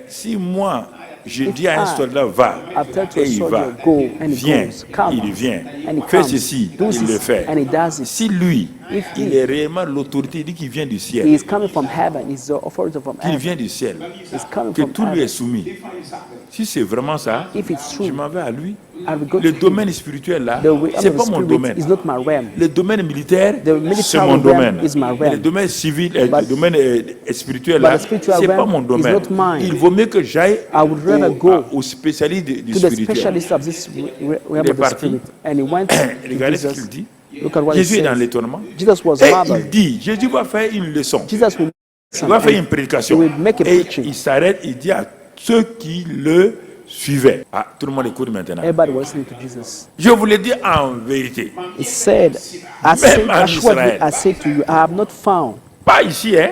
si moi, je If dis à un I soldat, va, I've told to et a il soldier, va, go, and he viens, goes, come, il vient, and he fais comes, ceci, do il le this, fait. and he does it. Si lui, If il he- est réellement l'autorité, il dit qu'il vient du He ciel, is coming from heaven. He's the authority from qu'il heaven. vient du ciel, He's coming que from tout lui est heaven. soumis. Si c'est vraiment ça, If it's je true, m'en vais à lui. I will go Le to him. domaine spirituel là, The way c'est of the pas mon spirit domaine. is not my realm. Le domaine militaire, The military c'est mon realm domaine. is my realm. Mais le domaine civil, But- le domaine spirituel but là, the spiritual c'est pas realm mon is domaine. not mine. Il vaut mieux que j'aille I would rather go au spécialiste du To the spirituel. specialist of this realm est of the parti. spirit. And he went to Regardez ce qu'il Jesus. dit. Look at what he Jésus est dans says. l'étonnement. Jesus was Et il marveled. dit, Jésus va faire une leçon. Jesus will Il va faire une prédication. He will make a Et preaching. il s'arrête, il dit à ceux qui le suivaient. Ah, tout le monde écoute maintenant. Everybody was listening to Jesus. Je vous le dis en vérité. He said, en assuredly, Israël. I say to you, I have not found, Pas ici, hein.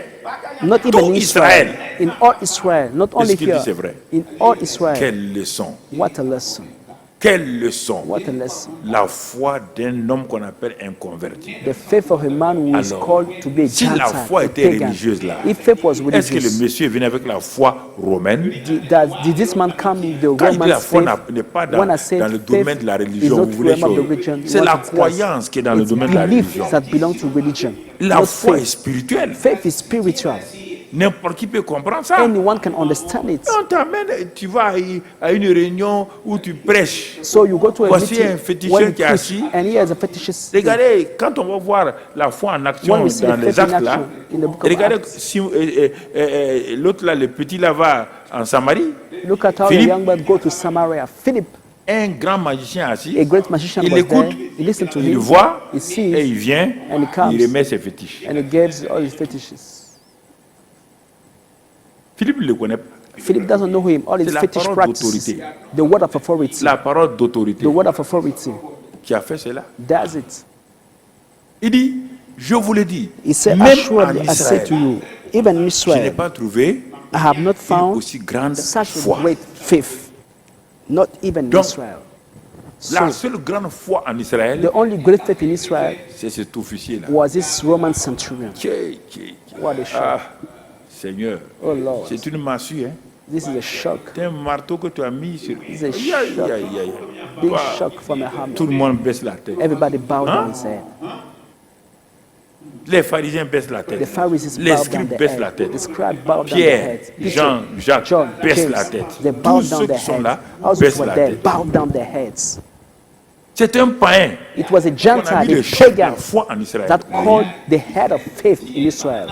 not even Tout in Israël. Israel, in all Israel, not only qu'il dit, here, c'est vrai. in all Israel. Quelle leçon. What a lesson. Quelle leçon. What a lesson. La foi d'un homme qu'on appelle inconverti. The faith of a man who is Alors, called to be a si la Gentile, foi a était pagan. religieuse là, If faith was est-ce que le religious, monsieur est venu avec la foi romaine? did this man come with the Quand il dit la Roman foi faith? n'est pas When I dans said le faith domaine de la is religion, not vous voulez realm of the chose. religion, C'est what la it does. croyance qui est dans le It's domaine de la religion. beliefs that belong to religion. La not foi est faith. spirituelle. Faith is spiritual. N'importe qui peut comprendre ça. Anyone can understand it. On t'amène, tu vas à une réunion où tu prêches. So you go to a Voici meeting un féticheur when you qui est preach, assis. and he has a fetishist. Regardez, quand on va voir la foi en action When we see dans the les faith in actes là, action in the book of regardez Acts. si, l'autre là, le petit là va en Samarie, Look at how Philip. the young man go to Samaria. Philip, un grand magicien assis, a great magician, il was écoute, there. He listened to il him. voit, He sees, et il vient, and he comes. il remet ses fétiches. and he gives all his fetishes. Philippe ne le connaît pas. Philip doesn't know him. All his C'est la fetish parole practices. d'autorité. The word of authority. La parole d'autorité The word of authority qui a fait cela. does it. Il dit, je vous le dis, He said, même en assuredly, I say Israël, to you, even in je n'ai Israel, pas trouvé I have not une found aussi grande such foi. a great faith. Not even in Donc, Israel. La So, seule grande foi en Israël, the only great faith in Israel c'est cet officier-là. was this Roman centurion. What a shock. Ah, Seigneur, Oh Lord, c'est une massue, hein? this is a shock. C'est un marteau que tu as mis sur. It's a Aïe, aïe, shock. aïe, aïe. Big Wow. shock from a hammer. Tout le monde baisse la tête. Everybody bowed Huh? down his head. Les pharisiens baissent la The tête. Pharisees Les bowed down scribes their baissent la head. tête. The scribes bowed down their Pierre, heads. Jean, Jacques John, baissent James, la tête. they Tous bowed ceux down their qui sont là heads. Those baissent who were la there tête. bowed down their heads. C'est un païen It was a qu'on a mis Gentile, le a chef de la pagan, foi en Israël. that called the head of faith in Israel,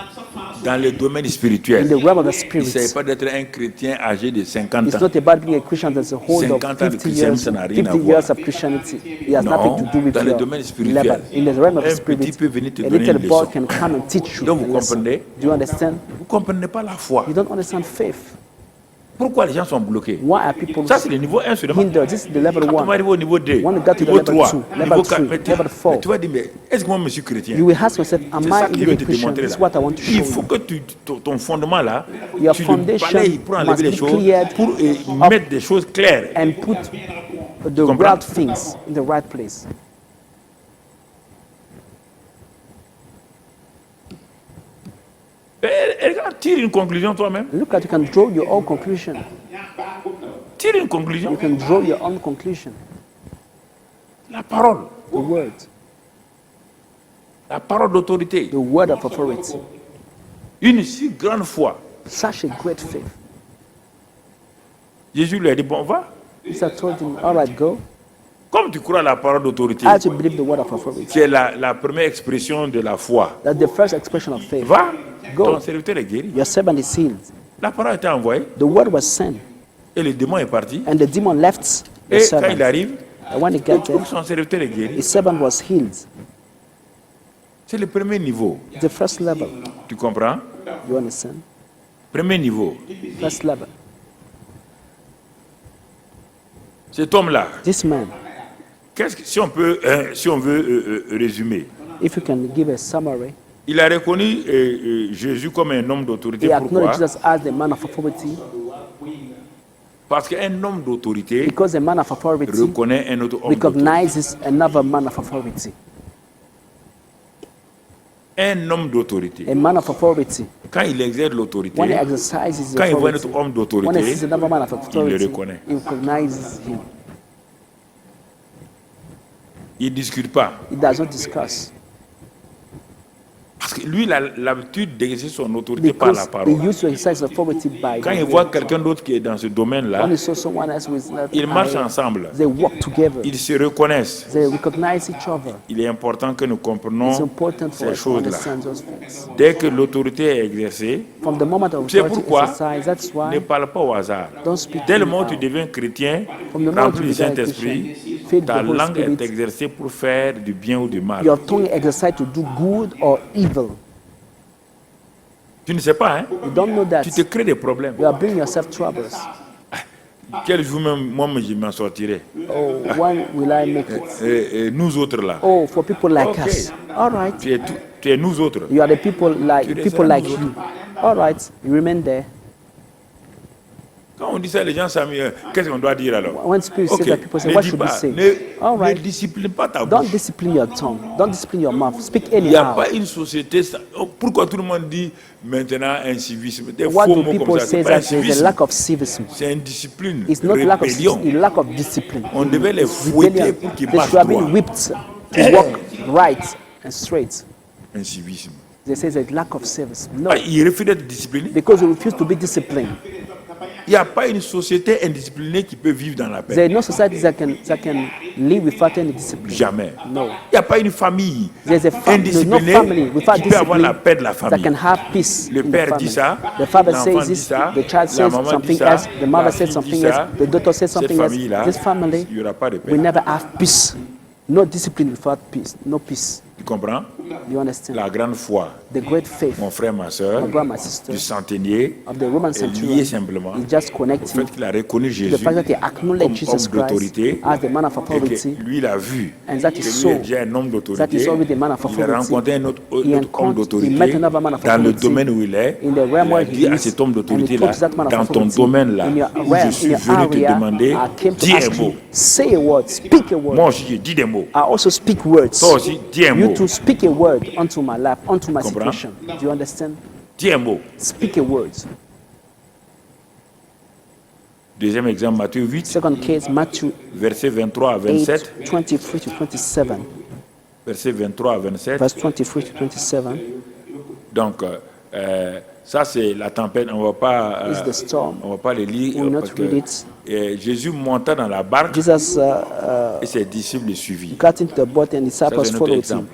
Dans le domaine in spirituel. the realm of the Il ne s'agit spirit. pas d'être un chrétien âgé de 50 It's ans. not about being a Christian that's a hold 50 of ans de 50 christianisme, years, ça n'a rien à 50 voir. years of Christianity. It has Non, nothing to do with dans le your domaine spirituel, level. In the realm of the un spirit, petit peut venir te a donner little une boy leçon. can come and teach you Donc, a vous lesson. comprenez? Do you understand? Vous ne comprenez pas la foi. You don't understand faith. Pourquoi les gens sont bloqués? Why are people Ça, c'est le niveau 1 seulement. hindered? This is the level Quand on va 1. arriver au niveau 2, When you got to the niveau level 3, 2, niveau level 4, 3, level 4, tu vas dire, mais est-ce que moi je suis chrétien? You will ask yourself, am C'est I ça que je really veux a te Christian? démontrer This là. is what I want to show Il faut you. que ton fondement là, Your tu le foundation balayes pour must enlever les be choses, cleared pour mettre des choses claires. And put the comprends? right things in the right place. Et regarde, tire une conclusion toi-même. Look at, you can draw your own conclusion. Tire une conclusion. You can draw your own conclusion. La parole. The word. La parole d'autorité. The word of authority. Une si grande foi. Such a great faith. Jésus lui a dit, bon, va. Jesus told him, all right, go. Comme tu crois à la parole d'autorité, As you believe the word of authority. c'est la première expression de la foi. That's the first expression of faith. Va, Go. ton serviteur est guéri. Your servant is healed. La parole a été envoyée The word was sent, et le démon est parti. and the demon left the Et quand servant. il arrive, And when he got there, son serviteur est guéri. his servant was healed. C'est le premier niveau. The first level. Tu comprends? You understand? Premier niveau. First level. Cet homme-là, This man, si on veut résumer, if you can give a summary, il a reconnu Jésus comme un homme d'autorité. he Pourquoi? acknowledged Jesus as the man of authority Parce qu'un homme d'autorité because a man of authority reconnaît un autre homme d'autorité. recognizes another man of authority. Un homme d'autorité, A man of authority, quand il exerce l'autorité, when he exercises quand il voit un authority, autre homme when he d'autorité, sees another man of il authority, le reconnaît. he recognizes him. Il ne discute pas. He does not discuss Parce que lui, il a l'habitude d'exercer son autorité par la because he parole. used to exercise authority by Quand il the voit word. quelqu'un d'autre qui est dans ce domaine-là, When he saw someone else with that ils marchent area, ensemble. they walk together. Ils se reconnaissent. They recognize each other. Il est important que nous It's comprenions important for ces us to choses-là. understand those things. Dès que l'autorité est exercée, From the moment of c'est authority pourquoi exercise, that's ne why parle pas au hasard. don't speak Dès le to moment où tu me deviens chrétien, From the moment rempli you du become a Saint-Esprit, Christian, filled with ta the Holy langue est Spirit, exercée pour faire du bien ou du mal. your tongue exercised to do good or evil. Tu ne sais pas, hein? You don't know that. Tu te crées des problèmes. You are bringing yourself troubles. Quel jour même, moi, je m'en sortirai. Oh, when will I make it? Et nous autres là. Oh, for people like Okay. us. All right. Tu es nous autres. You are the people Tu like resteras nous you. All right. You remain there. Quand on dit ça, les gens s'amusent. Qu'est-ce qu'on doit dire alors? When Spirit says Ok, that, people say, ne what dis should we pas, say? ne All right. discipline pas ta Don't bouche. discipline your tongue. Don't discipline your mouth. Speak Il n'y a anyhow. pas une société. Pourquoi tout le monde dit maintenant un civisme? Des What faux do mots comme people ça. say C'est pas un that there is a civisme. lack of civism? C'est une discipline. It's not lack of Rébellion. civism, lack of discipline. On devait les It's fouetter rebellion. pour qu'ils They marchent should have droit. been whipped to walk right and straight. Un civisme. They say there's lack of service. No, Ah, il refuse d'être discipliné. because you refuse to be disciplined. Il n'y a pas une société indisciplinée qui peut vivre dans la paix. There are no societies that can live without any discipline. Jamais. No. Il n'y a pas une famille There's no indisciplinée family without qui peut avoir la discipline paix de la that famille. can have peace. Le in the père family. dit ça, The father l'enfant says dit this, ça, the child la says maman dit something ça, else, the mother la says fille something dit else, ça. the daughter says Cette something else. famille-là, This family il n'y aura pas de paix. will never have peace. No discipline without peace. No peace. Tu comprends? You understand? La grande foi, The great faith mon frère, ma soeur, my brother, my sister, du centenier, of the Roman est lié centurion simplement is just au connected fait qu'il a reconnu to the Jésus fact that he comme acknowledged Jesus homme Christ d'autorité as the man of et authority, que lui, il a vu and that que he lui saw est déjà un homme that d'autorité. he's already a man of Il a authority. rencontré un autre homme He met d'autorité another man of dans le authority domaine où il est. in the realm Il a where dit he à is, cet homme and he d'autorité-là, told that man of dans ton authority, domaine-là, in your où je realm, in suis your venu te area, demander, I came to dis un ask mot. you, say a word, speak a word. Moi aussi, je dis des mots. I also speak words. Toi aussi, dis un You mot. to speak a word unto my life, unto my Comprends? situation. Do you understand? Dis un mot. Speak a word. Deuxième exemple, Matthieu 8, Second case, Matthew versets 23 à 8, 27. 23 to 27. Versets 23 à 27. Verse 23 to 27 Donc, ça c'est la tempête. On va pas, is the storm. on va pas les lire We will parce not que read it. Jésus monta dans la barque Jesus et ses disciples le suivirent. got into the boat and Ça disciples c'est notre followed him. exemple.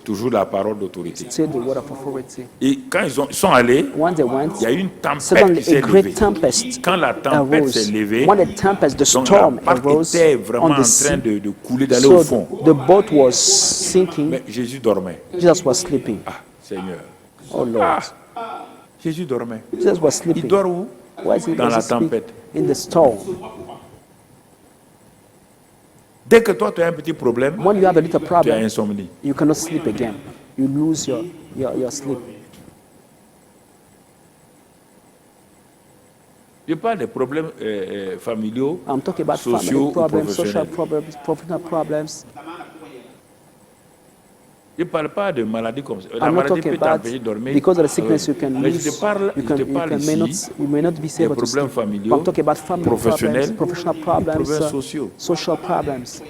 Toujours la parole d'autorité. Say the word of authority. Et quand ils sont allés, Once they went, il y a eu une tempête suddenly qui s'est a levée. great tempest Quand la tempête s'est arose. levée, When the tempest, the donc storm la barque arose était vraiment on en the train sea. de couler, d'aller au So fond. the boat was sinking. Mais Jésus dormait. Jesus was sleeping. Ah, Seigneur. Oh Lord. Jésus dormait. Jesus was Il sleeping. dort où? Why is he Dans la was he sleeping? tempête. In the storm. Dès que toi tu as un petit problème, When you have a little tu as problem, insomnie. you cannot sleep again. You lose your sleep. Je parle des problèmes familiaux. I'm talking about Sociaux family ou problems, social professionnels. problems, professional problems. Je ne parle pas de maladies comme ça. La I'm not maladie talking peut about t'empêcher de dormir. because of the sickness you can Mais lose. je te parle, You may not be des able to problèmes sleep. familiaux, I'm talking about family professionnels, problems, professional des problems, problèmes sociaux. social problems.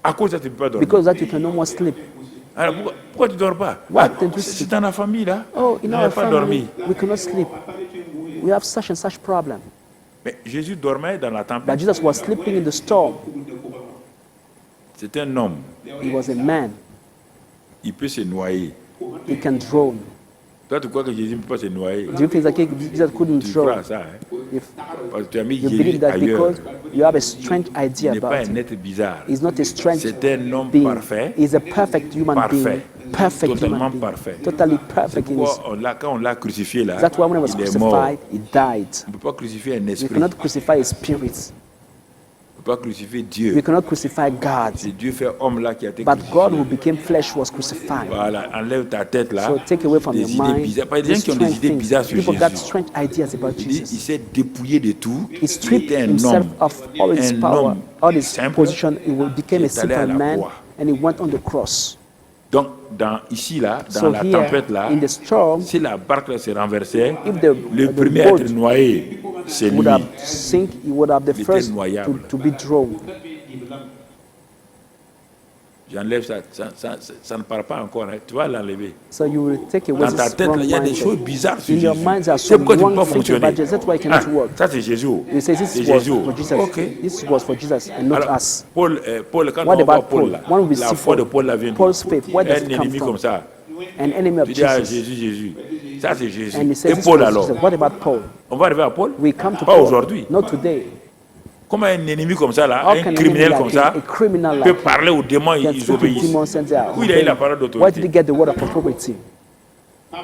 À cause de ça, tu ne peux pas dormir. Because that you can no more sleep. Alors pourquoi tu ne dors pas? Why don't you C'est sleep? dans la famille là. Oh, in On our n'a pas dormi. family, we cannot sleep. We have such and such problem. Mais Jésus dormait dans la But tempête. Jesus was sleeping in the storm. C'est un homme. He was a man. Il peut se noyer. He can drown. Toi, tu crois que Jésus ne peut pas se noyer? Do you think that Jesus couldn't Tu crois à drown? ça, hein? If Parce que tu as mis you Jésus believe that ailleurs. because you have a strange Il idea n'est pas about un him. être bizarre. He's not a strange C'est un homme being. parfait. He's a perfect human Parfait. being. Perfect Totalement human being. parfait. Totally C'est perfect in his. pourquoi quand on l'a crucifié là, That's why when he was il est mort. crucified, he died. On ne peut pas crucifier un We esprit. cannot crucify a spirit. On ne peut pas crucifier Dieu. We cannot crucify God. C'est Dieu fait homme là qui a été But crucifié. God who became flesh was crucified. Voilà, enlève ta tête là. So take away from Des your idées mind bizarres. Pas des gens these qui ont des strange idées things. bizarres sur People got Jésus. strange ideas about Il dit, il Jesus. s'est dépouillé de tout. He Il stripped était un himself homme. of all his Un power, homme all his simple position. He became a qui est allé à simple la man croix. and he went on the cross. Donc, ici là, dans So la here, tempête là, in the storm, si la barque là s'est renversée, if the le premier à boat être noyé, c'est would lui. have sink, he would have the Il était first noyable. to be drowned. J'enlève ça. Ça ne part pas encore. Hein. Tu vas l'enlever. So you will take away Dans ta this tête, wrong il y a des mindset. choses bizarres sur In your Jésus. minds there are C'est some pourquoi tu ne peux wrong pas thinking fonctionner. about Jesus. That's why it cannot work. Ça, c'est Jésus. You say C'est this was Jésus. for Jesus. Ok. This was for Jesus and not Alors, us. Paul, quand What on voit about Paul, Paul? là, When we la see foi de Paul, Paul là vient de Paul's faith, where does un it come ennemi from? comme ça. An enemy of Tu dis, ah, Jesus. Jésus. Ça, c'est Jésus. And he says, Et this Paul was alors? Jesus. What about Paul? On va arriver à Paul? We come to Pas Paul. aujourd'hui. Not today. Comment un ennemi comme ça, là, How un can an criminel enemy comme like ça, a criminal peut like parler aux démons et can ils speak to obéissent? demons and they are Où il a eu la obeying? parole Where did he d'autorité? get the word of authority? Il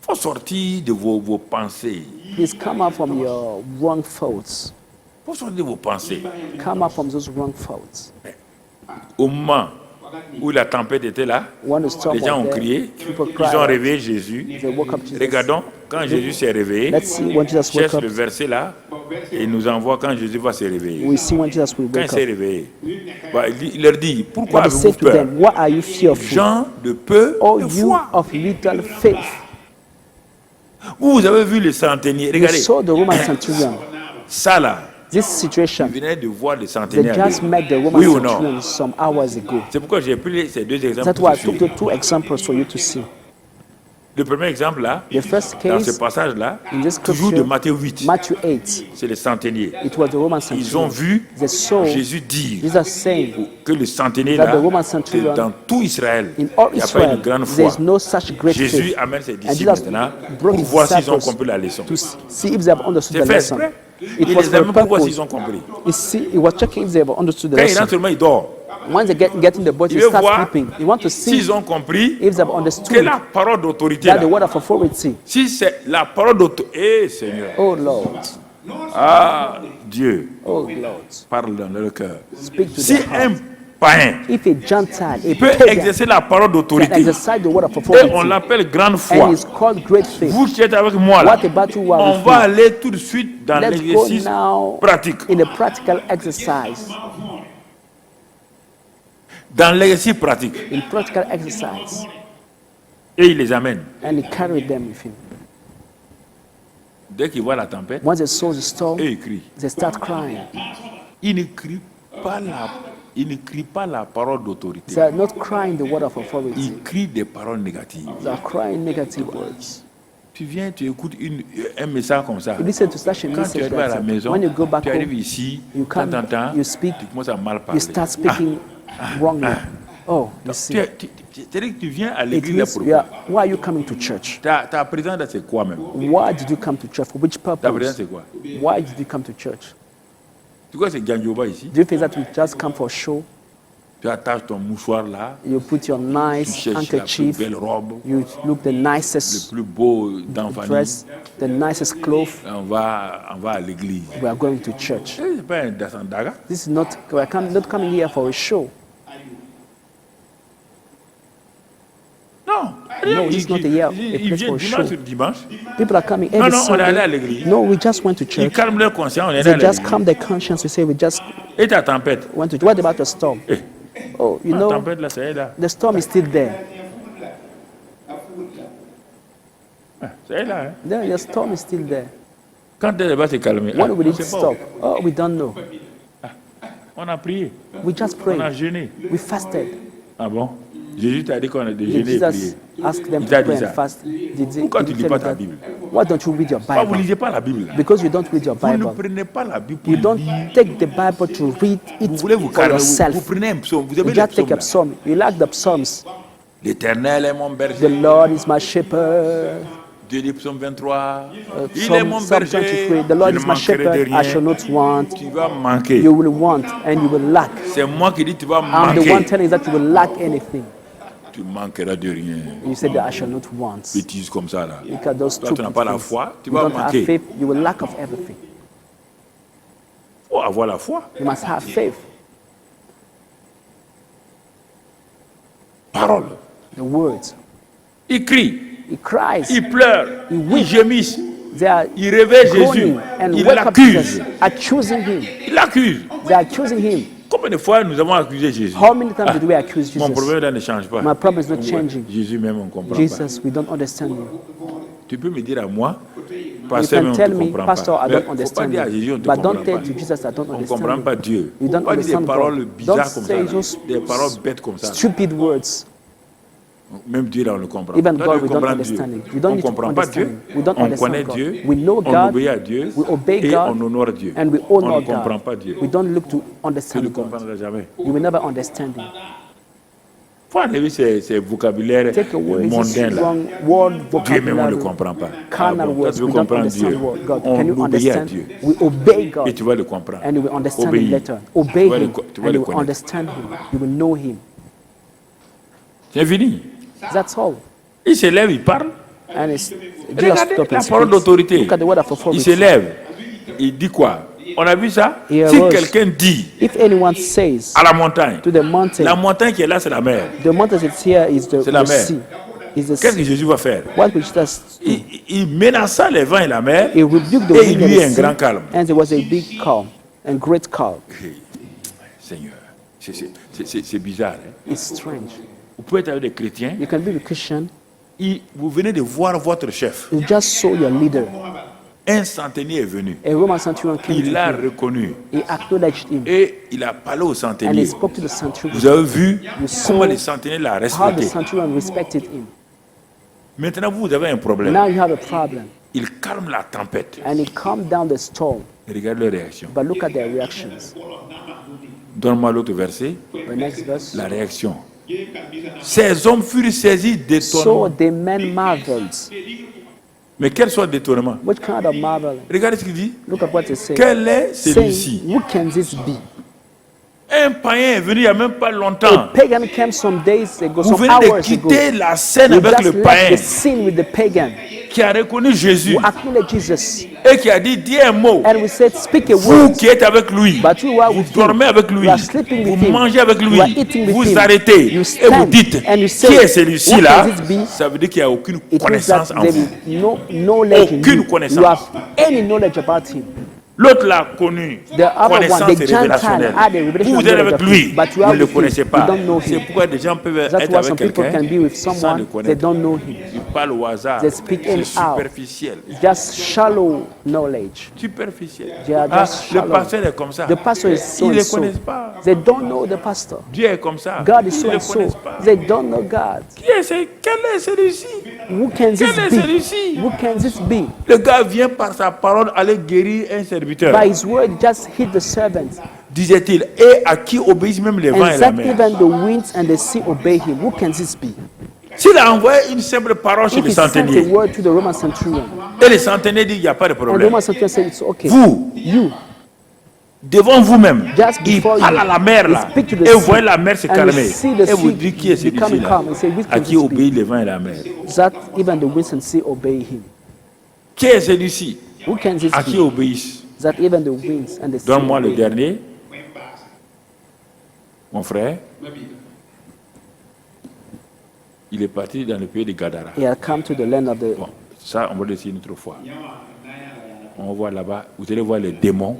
faut sortir de vos pensées. Please come out from your wrong thoughts. Il faut sortir de vos pensées. Come out from those wrong thoughts. Au moment où la tempête était là, When the storm les gens ont was there, crié, people ils ont cried. réveillé Jésus. They woke up Jesus. Regardons, quand Jésus s'est réveillé, Let's see when Jesus woke cherche up. le verset là, et il nous envoie quand Jésus va se réveiller. We see when Jesus will Quand il wake s'est up. réveillé, il leur dit, pourquoi What he avez-vous said to peur? them, why are you fearful? Gens de peu Oh, de you foi. of little faith. Vous avez vu le centenier, You regardez, saw the Roman centurion. ça là, This situation, vous venez de voir le they centenier. just met the Roman Oui ou non? centurion some hours ago. C'est pourquoi j'ai pris ces deux exemples. That's pour why I te took suivre. the two examples for you to see. Le premier exemple là, The first dans ce case, passage-là, in this toujours de scripture, Matthieu 8, Matthew 8, c'est le centenier. it was the Roman Ils ont centurion. vu They saw Jésus dire Jesus saying, que le centenier that là, the Roman que centurion, dans tout Israël, in all il n'y a pas Israel, une grande there foi. is no such great Jésus faith. amène ses And disciples Jesus maintenant brought pour his voir s'ils ont disciples compris la leçon. to see if they have understood C'est the fait lesson. exprès. It Il was les for a amène pour voir s'ils purpose. ont compris. He was checking if they have understood the Quand il rentre lesson. seulement, il dort. Once they get in the boat, Il he veut starts voir sleeping. You want to see s'ils ont compris if they have que understood la parole d'autorité that the là, word of authority. si c'est la parole d'autorité, eh Seigneur, Oh Lord, ah Dieu, oh Lord, parle dans leur cœur. speak to Si their heart. un païen If a Gentile, a peut pagan, exercer la parole can d'autorité, exercise the word of et on authority, l'appelle grande and foi, is called great faith, vous qui êtes avec moi là, what about you who are on with va me? aller tout de suite dans Let's go l'exercice now pratique. in a practical exercise. Dans l'exercice pratique. In practical exercise. Et il les amène. And he carried them with him. Dès qu'ils voient la tempête, Once they saw the storm, eux ils crient. they start crying. Ils ne crient pas la parole d'autorité. They are not crying the word of authority. Ils crient des paroles négatives. They are crying negative words. Tu viens, tu écoutes un message comme ça. You listen to such a Quand tu message arrives à la that maison, when you go back tu arrives home, ici, you de temps come, en temps, you speak, tu commences à mal parler. you start speaking wrongly. Oh, you see. C'est-à-dire que tu viens à It l'église là means pourquoi? why are you coming to church? Ta présence là, c'est quoi même? Why did you come to church? For which Ta présence purpose? c'est quoi? Why did you come to church? Tu crois que c'est Ganjoba ici? Do you think that we just come for show? Tu attaches ton mouchoir là, You put your tu nice cherches la plus handkerchief, belle robe, you look the le nicest plus beau dans famille. dress, the nicest clothes. On va à l'église. We are going to church. C'est pas un Dasandaga. This is not, we are not coming here for a show. Non. No, this is not a year, a Ils place viennent for dimanche show. sur dimanche. People are coming Non, every non, on est allé à Sunday. l'église. No, we just went to Ils church. calment leur conscience, on est allé They à just l'église. calm their conscience. We say we just Et ta tempête? went to. What about the storm? Eh, Oh, you la know, tempête là, c'est là. the storm is still there. C'est là. Hein. The storm is still there. Quand elle va se calmer, When will on it sait pas. stop? Oh, we don't know. On a prié. We just On a prayed. jeûné. We fasted. Ah bon? Jésus t'a dit qu'on a déjeuné et prié. Jesus asked them Il to t'a pray dit and ça. fast. Pourquoi tu Did lis he pas tell ta you Bible? that? Why don't you read your Pourquoi vous Bible? lisez pas la Bible? Because you don't read your Vous ne Bible. prenez pas la Bible pour You don't lire. take the Bible to read it Vous voulez vous for calmer. Vous yourself. prenez un psaume. Vous You aimez les just take a psaumes. psalm. You like the psalms. L'Éternel est mon The berger. Lord is my shepherd. Dieu dit psaume 23. Il est Psalm, mon Psalm berger. 23. The Je Lord ne is my manquerai de shepherd. I shall rien. not want. Tu vas manquer. You will want and you will lack. C'est moi qui dis tu vas I'm the one manquer. telling you that you will lack anything. Tu manqueras de rien. You said that I shall not want. Bêtises comme ça là. Look at those Toi, tu n'as pas la things. foi, tu You vas don't have manquer. faith, you will lack of everything. Il faut avoir la foi. You must have faith. Parole. The words. Il crie, He cries. il pleure, Il il weep. gémisse, They are il réveille Jésus, groaning and il wake up l'accuse. Jesus, accusing him. Il l'accuse. They are accusing him. Combien de fois nous avons accusé Jésus? How many times did we accuse Mon Jesus? problème là ne change pas. My problem is not changing. Jésus même, on ne comprend pas. Jesus, we don't understand you. Tu peux me dire à moi, You pasteur, can même, tell on ne me, comprend Pastor, pas. I Mais don't faut pas understand dire à you. Jésus, on ne But don't comprend tell pas. to Jesus, I don't On ne comprend understand pas you. Dieu. You Faut don't pas dire des understand paroles God. bizarres Don't comme ça. say là. those Des paroles bêtes comme ça. stupid words. Même Dieu là, on le comprend. Even Toi, God, tu we don't comprends understand Dieu. it. We don't On ne need to comprend pas understand Dieu. it. We don't On understand connaît God. Dieu. We know On God. obéit à Dieu. We obey Et God. on honore Dieu. And we On honor ne comprend God. pas Dieu. We don't look to Tu ne understand le God. comprendras jamais. You will never understand Him. Il faut enlever ces vocabulaires Take away mondains this là. wrong word Dieu même, on ne vocabulary, comprend pas. carnal Ah bon, toi, words. tu veux We don't comprendre understand Dieu. word. God. On Can you obéit à understand? Dieu. We obey Et God. tu vas le comprendre. And you will understand Obéir. Him later. Obey Tu vas le Him. co- tu vas And le you will connaître. understand Him. You will know Him. C'est fini. That's all. Il se lève, il parle. And it's just Regardez stop la and parole speak. d'autorité. Look at the word of Il authority. se lève. Il dit quoi? On a vu ça? He Si arose. quelqu'un dit If anyone says à la montagne, to the mountain, la montagne qui est là, c'est la mer. the mountain that's here is the la mer. sea. Is the Qu'est-ce que sea. Jésus va faire? What will Jesus do? Il menaça les vents et la mer. He rebuked the Et wind il and y eut un the sea, grand calme. and there was a big calm and great calm. Seigneur, c'est bizarre. Hein? It's strange. Vous pouvez être avec des chrétiens. You can be a Christian. Vous venez de voir votre chef. You just saw your leader. Un centenier est venu. A Roman centurion came Il to l'a him. reconnu. He acknowledged him. Et il a parlé au And he centenier. spoke to the centurion. Vous avez vu saw comment le centenier l'a How the respecté. centurion respected him. Maintenant, vous avez un problème. Now you have a problem. Il calme la tempête. And he calmed down the storm. Regarde leur réaction. But look at their reactions. Donne-moi l'autre verset. The next verse. La réaction. Ces hommes furent saisis So d'étonnement. the men marveled. Mais quel soit d'étonnement? What kind of marvel? Regardez ce qu'il dit. Look at what he says. Quel est celui-ci? Saying, who can this be? Un païen est venu il n'y a même pas A longtemps. pagan came some days ago, Vous some venez de hours ago. quitter la scène We avec just le left païen the scene with the pagan qui a reconnu Jésus who acknowledged Jesus. et qui a dit, dis un mot. And we said, speak a Vous word. qui êtes avec lui, But you are vous with dormez him. avec lui, You are sleeping with vous him. mangez avec lui, You are eating with vous him. arrêtez You et vous stand dites, and you say, qui est who celui-ci-là? can this be? Ça veut dire qu'il n'y a aucune It means that connaissance en there vous. is no knowledge in Aucune you. connaissance. You have any knowledge about him. L'autre l'a connu, The other one, connaissance the Gentile, révélationnelle. had a revelation Vous êtes knowledge avec of lui, him, but you vous are ne le with him. connaissez You pas. don't know C'est him. pourquoi des gens peuvent That's être why avec some people quelqu'un can be with sans le someone, they connaître. don't know him. Ils parlent au hasard, They speak c'est anyhow. superficiel. Just shallow knowledge. Superficiel. They are Ah, just le shallow. pasteur est comme ça. The pastor is so Ils ne and le so. connaissent pas. They don't know the pastor. Dieu est comme ça. God is so Ils ne and le so. connaissent pas. They don't know God. Quel est celui-ci? Who can this Quel est be? celui-ci? Who can this be? Le gars vient par sa parole aller guérir un serviteur. By his word, he just hit the servant. Disait-il, et à qui obéissent même les vents And et la that mer. even the winds and the sea obey him. Who can this be? S'il a envoyé une simple parole chez If le he sent a centenier, word to the Roman centurion, et le centenier dit, il n'y a pas de and the problème. Roman centurion said, it's okay. Vous, You, devant vous-même, just il before parle you, à la mer you là, speak to the et vous sea, voyez la mer se and you calmer. see the Et vous sea dites, qui est celui-ci becoming là, calm. And say, which à can qui this be? obéit les vents et la mer? That even the winds and sea obey him. Qui est celui-ci, Who can this à qui be? obéissent? That even the winds and the sea Donne-moi le obey him. dernier. Mon frère, il est parti dans le pays de Gadara. He had come to the land of the... Bon, ça, on va le dire une autre fois. On va voir là-bas, vous allez voir les démons.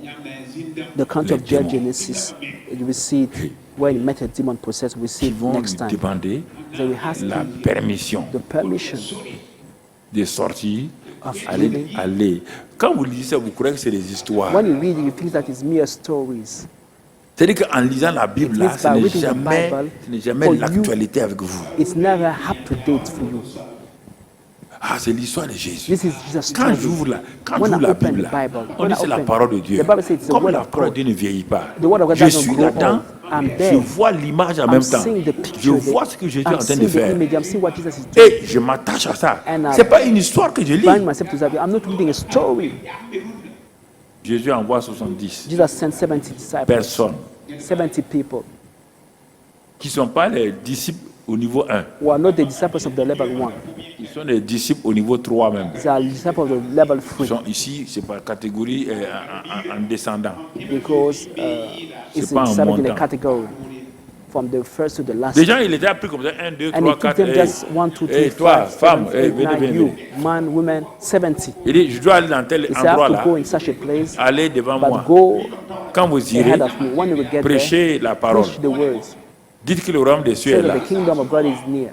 The country of Les démons. Genesis, we see it when he met a demon possessed, we see Ils it vont lui next time. demander So we ask la him permission the permission de sortir, of aller, healing. aller. Quand vous lisez ça, vous croyez que c'est des histoires. When you read it, you think that it's mere stories. C'est-à-dire qu'en lisant la Bible, là, means ce by n'est reading the jamais, Bible, ce n'est jamais for you, l'actualité avec vous. it's never up to date for you. Ah, c'est l'histoire de Jésus. This is Jesus' Quand story. j'ouvre When I la open Bible, the Bible, on when dit I c'est la open, parole de Dieu. the Bible says it's the Comme word la of parole de God. Dieu ne vieillit pas. The word of God Je doesn't suis grow là-dedans, old. I'm je there. vois l'image en I'm même temps. seeing the Je picture. vois ce que Jésus est en I'm train de seeing the faire. image. I'm seeing what Jesus is doing. Et je m'attache à ça. And I Ce n'est pas une histoire que je lis. Find myself to that. I'm not reading a story. Jésus envoie 70 Jesus sent 70 disciples, personnes 70 people qui ne sont pas les disciples au niveau 1. who are not the disciples of the level 1. Ils sont des disciples au niveau 3 même. They are disciples of the level Ils 3 sont ici, c'est par catégorie en descendant. because it's pas en divided in a montant. category from the first to the last. Déjà, il était appris comme ça 1, 2, And 3, he took 4. them just 1, 2, 3, toi, 5, femme, 7, 8, venez, 9, venez, you, venez. man, women, 70. Il dit, je dois aller dans tel He said, I endroit have là. to go in such a place, Allez devant but moi. go Quand vous irez, ahead of me. When you will get there, prêchez la parole. preach the words. Dites que le royaume des cieux Say est that là. the kingdom of God is near.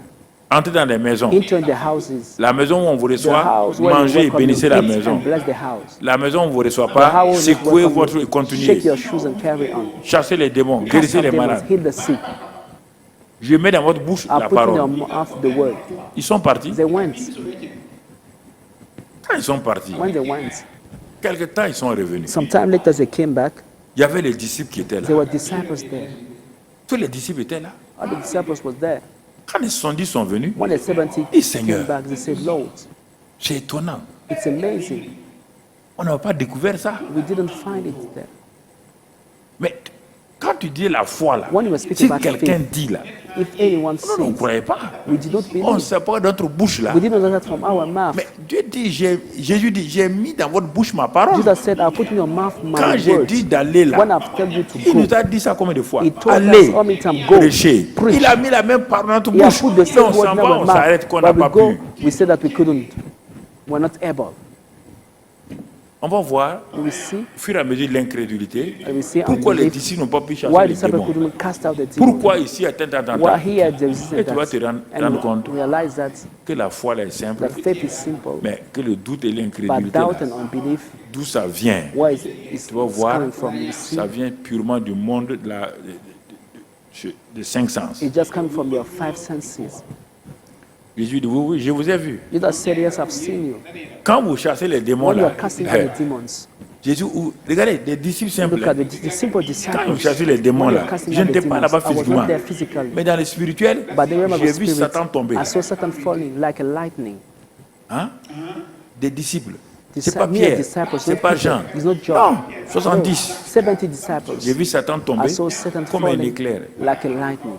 Entrez dans les maisons. Enter in the houses. La maison où on vous The reçoit, house where you mangez et welcome bénissez you, la eat maison. and bless the house. La maison où on ne vous reçoit The pas, house is secouez welcome votre et you. continuez. Shake your shoes and carry on. Chassez les démons, Cast guérissez out les demons, malades. heal the sick. Je mets dans votre bouche I la put in your parole. mouth the word. Ils sont partis. They went. Quand ils sont partis, When they went, quelque temps ils sont revenus. sometime later they came back. Il y avait les disciples qui étaient là. There were disciples there. Tous les disciples étaient là. All the disciples was there. Quand les 70 sont venus, When the 70 Et Seigneur. came back, they said, Lord, c'est étonnant. it's amazing. On n'a pas découvert ça. We didn't find it there. Mais quand tu dis la foi là, When you were speaking si about quelqu'un faith, dit là, If anyone on ne says, croyait pas. we did not On ne believe. sait pas dans notre bouche là. We didn't know that from our mouth. Mais Dieu dit, Jésus dit, j'ai mis dans votre bouche ma parole. Jesus said, I'll put in your mouth Quand my j'ai words. dit d'aller When là, I've told you to il go, nous a dit ça combien de fois? He told Allez, us how many times, go, prêcher. preach. Il a mis la même parole dans notre he has bouche. put the Mais same on word s'en in va, our on mouth. s'arrête qu'on n'a But we pas go, pu. we said that we couldn't. We're not able. On va voir, We see, au fur et à mesure de l'incrédulité, and we see pourquoi les unbelief. disciples n'ont pas pu chasser Why les disciples démons. couldn't cast out the demon. Pourquoi ici, à tant, Why here there is Et tu vas te rendre and compte realize that que la foi là, est simple, that faith is simple, mais que le doute et but l'incrédulité, doubt là, and unbelief, d'où ça vient? where is Tu vas voir, coming from? You see, ça vient purement du monde des cinq sens. it just comes from your 5 senses. Jésus dit, oui, oui, je vous ai vu. Jesus said, yes, I've seen you. Quand vous chassez les démons When you là, are casting out the demons, Jésus, regardez, des disciples simples, look at the simple quand disciples. vous chassez les démons When là, you're casting je out the n'étais pas demons, là-bas I was physiquement, not there physically. mais dans le spirituel, But the realm of j'ai the vu spirit, Satan tomber. I saw Satan falling like a lightning. Hein? Des disciples. C'est pas Mere Pierre, disciples, c'est not pas Peter, Jean. it's not John. Non, 70. No, 70 disciples. J'ai vu Satan tomber I saw Satan comme un falling éclair. like a lightning.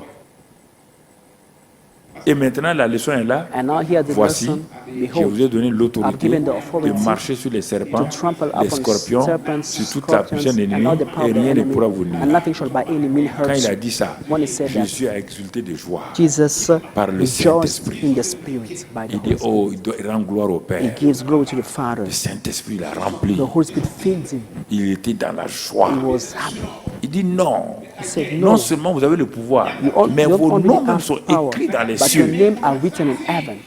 Et maintenant, la leçon est là. And now here the Voici, lesson, je vous behold, ai donné I've l'autorité given the de authority marcher sur les serpents, to trample les upon scorpions, serpents, sur toute la puissance scorpions, de and l'ennemi, all the power et of the rien ne enemy, pourra vous and nuire. nothing shall by any means Quand hurt il a you. dit ça, When he said that, Jésus a exulté de joie. Jesus Par le rejoiced Saint-Esprit. in the Spirit by the Il Holy dit, Spirit. oh, il rend gloire au He Père. gives glory to the Father. Le Saint-Esprit l'a rempli. The Holy Spirit feeds him. Il était dans la joie. He was happy. Il dit non. He said, Non no, seulement vous avez le pouvoir, you mais don't vos only noms même have sont power, écrits dans les but your cieux. names are written in heaven.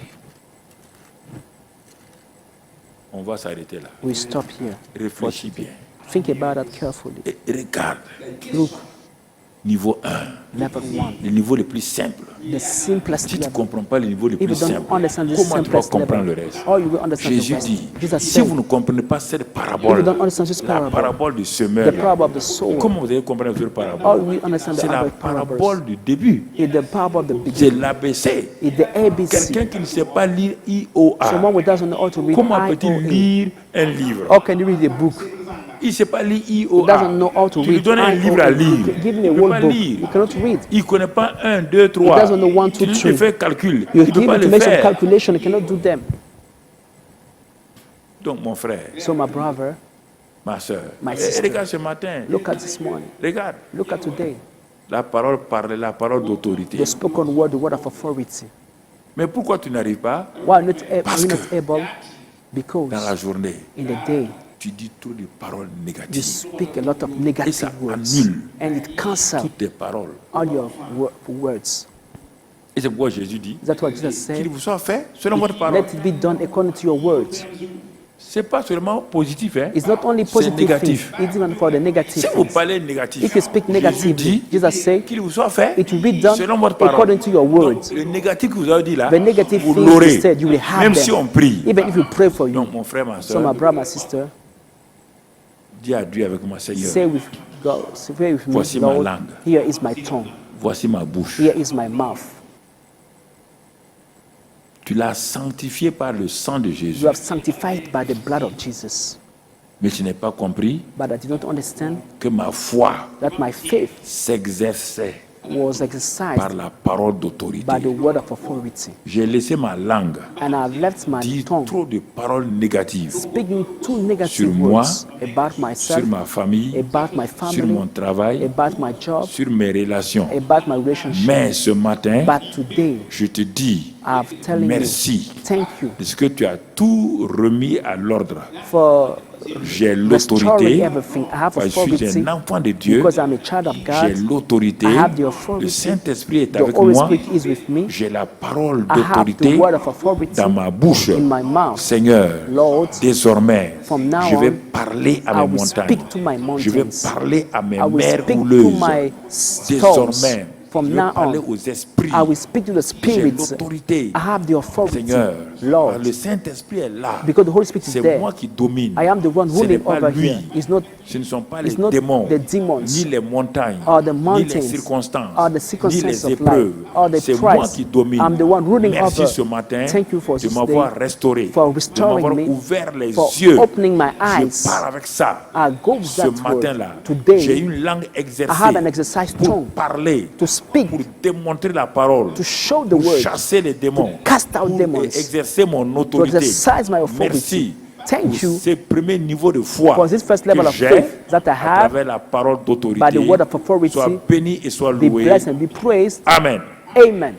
On va s'arrêter là. We stop here. Réfléchis bien. Think about that carefully. Et regarde, Look, niveau 1, level 1, le niveau le plus simple. the simplest Si tu ne level. comprends pas le niveau le If you plus don't simple, understand this comment tu vas simplest comprendre le level, reste? or you will understand the Jésus rest. dit, Jesus si said, vous ne comprenez pas cette if you parabole, don't understand this la parabole du semeur, the parable of the soul, comment vous allez comprendre cette or parabole? we understand the C'est la other parables. parabole du début. It's the parable of the C'est beginning. l'ABC. It's the ABC. Quelqu'un qui ne sait pas lire IOA, Someone who doesn't know how to read comment peut-il IOA. lire un livre? How can you read a book? Il ne sait pas lire He IOA. doesn't know how to Tu lui read donnes un livre à IOA. lire. Give Il me a ne peut whole pas book. lire. You cannot read. Il ne connaît pas 1, 2, 3. He doesn't know 1, 2, Tu lui 3. fais calcul. You Il ne give peut pas him to le make some faire. calculation. He cannot do them. Donc, mon frère, So my brother, ma soeur, My sister. regarde ce matin. look at this morning. Regarde. Look at today. La parole parle, la parole d'autorité. The spoken word, the word of authority. Mais pourquoi tu n'arrives pas Why are Parce you que not able? dans la Because journée, in the day, tu dis trop de paroles you négatives? speak a lot of Et ça negative words. annule And it cancels toutes tes paroles. all your words. Et c'est pourquoi Jésus dit That's what Jesus qu'il said. vous soit fait selon votre parole. Let it be done according to your words. c'est pas seulement positif, hein. It's not only C'est positive négatif. things, it's even for the negative Si vous things. parlez négatif, If you speak Jésus negatively, dit Jesus said, qu'il vous soit fait it will be done selon votre parole. according to your words. Donc, le négatif que vous avez dit là, The negative vous things l'aurez, you said, you will have même them. si on prie. Even if you pray for you. Donc, mon frère, ma So soeur, my brother, my sister, dis à Dieu avec moi, Seigneur, say with God, say with me, Voici ma Lord, langue. here is my tongue, voici ma bouche. here is my mouth. Tu l'as sanctifié par le sang de Jésus. You have sanctified by the blood of Jesus. Mais tu n'as pas compris But I did not understand que ma foi that my faith s'exerçait was par exercised la parole d'autorité. by the word of authority. J'ai laissé ma langue And I've left my dire tongue trop de paroles négatives speaking two sur negative moi, words about myself, sur ma famille, about my sur mon family, travail, about my job, sur mes relations. about my relationship. Mais ce matin, But today, je te dis I'm telling merci you, thank you de ce que tu as tout remis à l'ordre. for J'ai restoring l'autorité, everything. I have parce que je suis authority un enfant de Dieu. because I'm a child of J'ai God. l'autorité, I have the le authority. Saint-Esprit est The avec Holy moi. Spirit is with me. J'ai la parole I have the d'autorité word of authority dans ma bouche. in my mouth. Seigneur, Lord, désormais, from now je vais on, parler à I mes will montagnes. speak to my Je vais mountains. parler à mes I will mers speak to rouleuses. my storms. Désormais, From je vais now parler on, aux esprits. I will speak to the J'ai spirits. l'autorité. I have the authority, Seigneur, Lord, le Saint-Esprit est là. because the Holy Spirit is C'est there. moi qui domine. I am the one Ce n'est ruling pas over lui. here. It's not Ce ne sont pas les It's not démons, the demons ni les montagnes, or the ni mountains les circonstances, or the ni circumstances les of épreuves. life or the C'est moi trials. qui domine. I'm the one ruling Merci over. ce matin Thank you for de this m'avoir day, restauré, for de restoring m'avoir me, ouvert les for yeux. opening my Je eyes. pars avec ça. I go with Ce that word. matin-là, Today, j'ai une langue I exercée have an exercised pour tongue parler, to speak, pour démontrer la parole, to show the pour word, chasser les démons, to cast out pour demons, exercer mon to autorité. exercise my authority. Merci Thank pour you ce premier niveau de foi for this first level que of j'ai faith that I à have travers la parole by d'autorité. the word of authority. Sois béni et sois Be loué. blessed and be praised. Amen. Amen.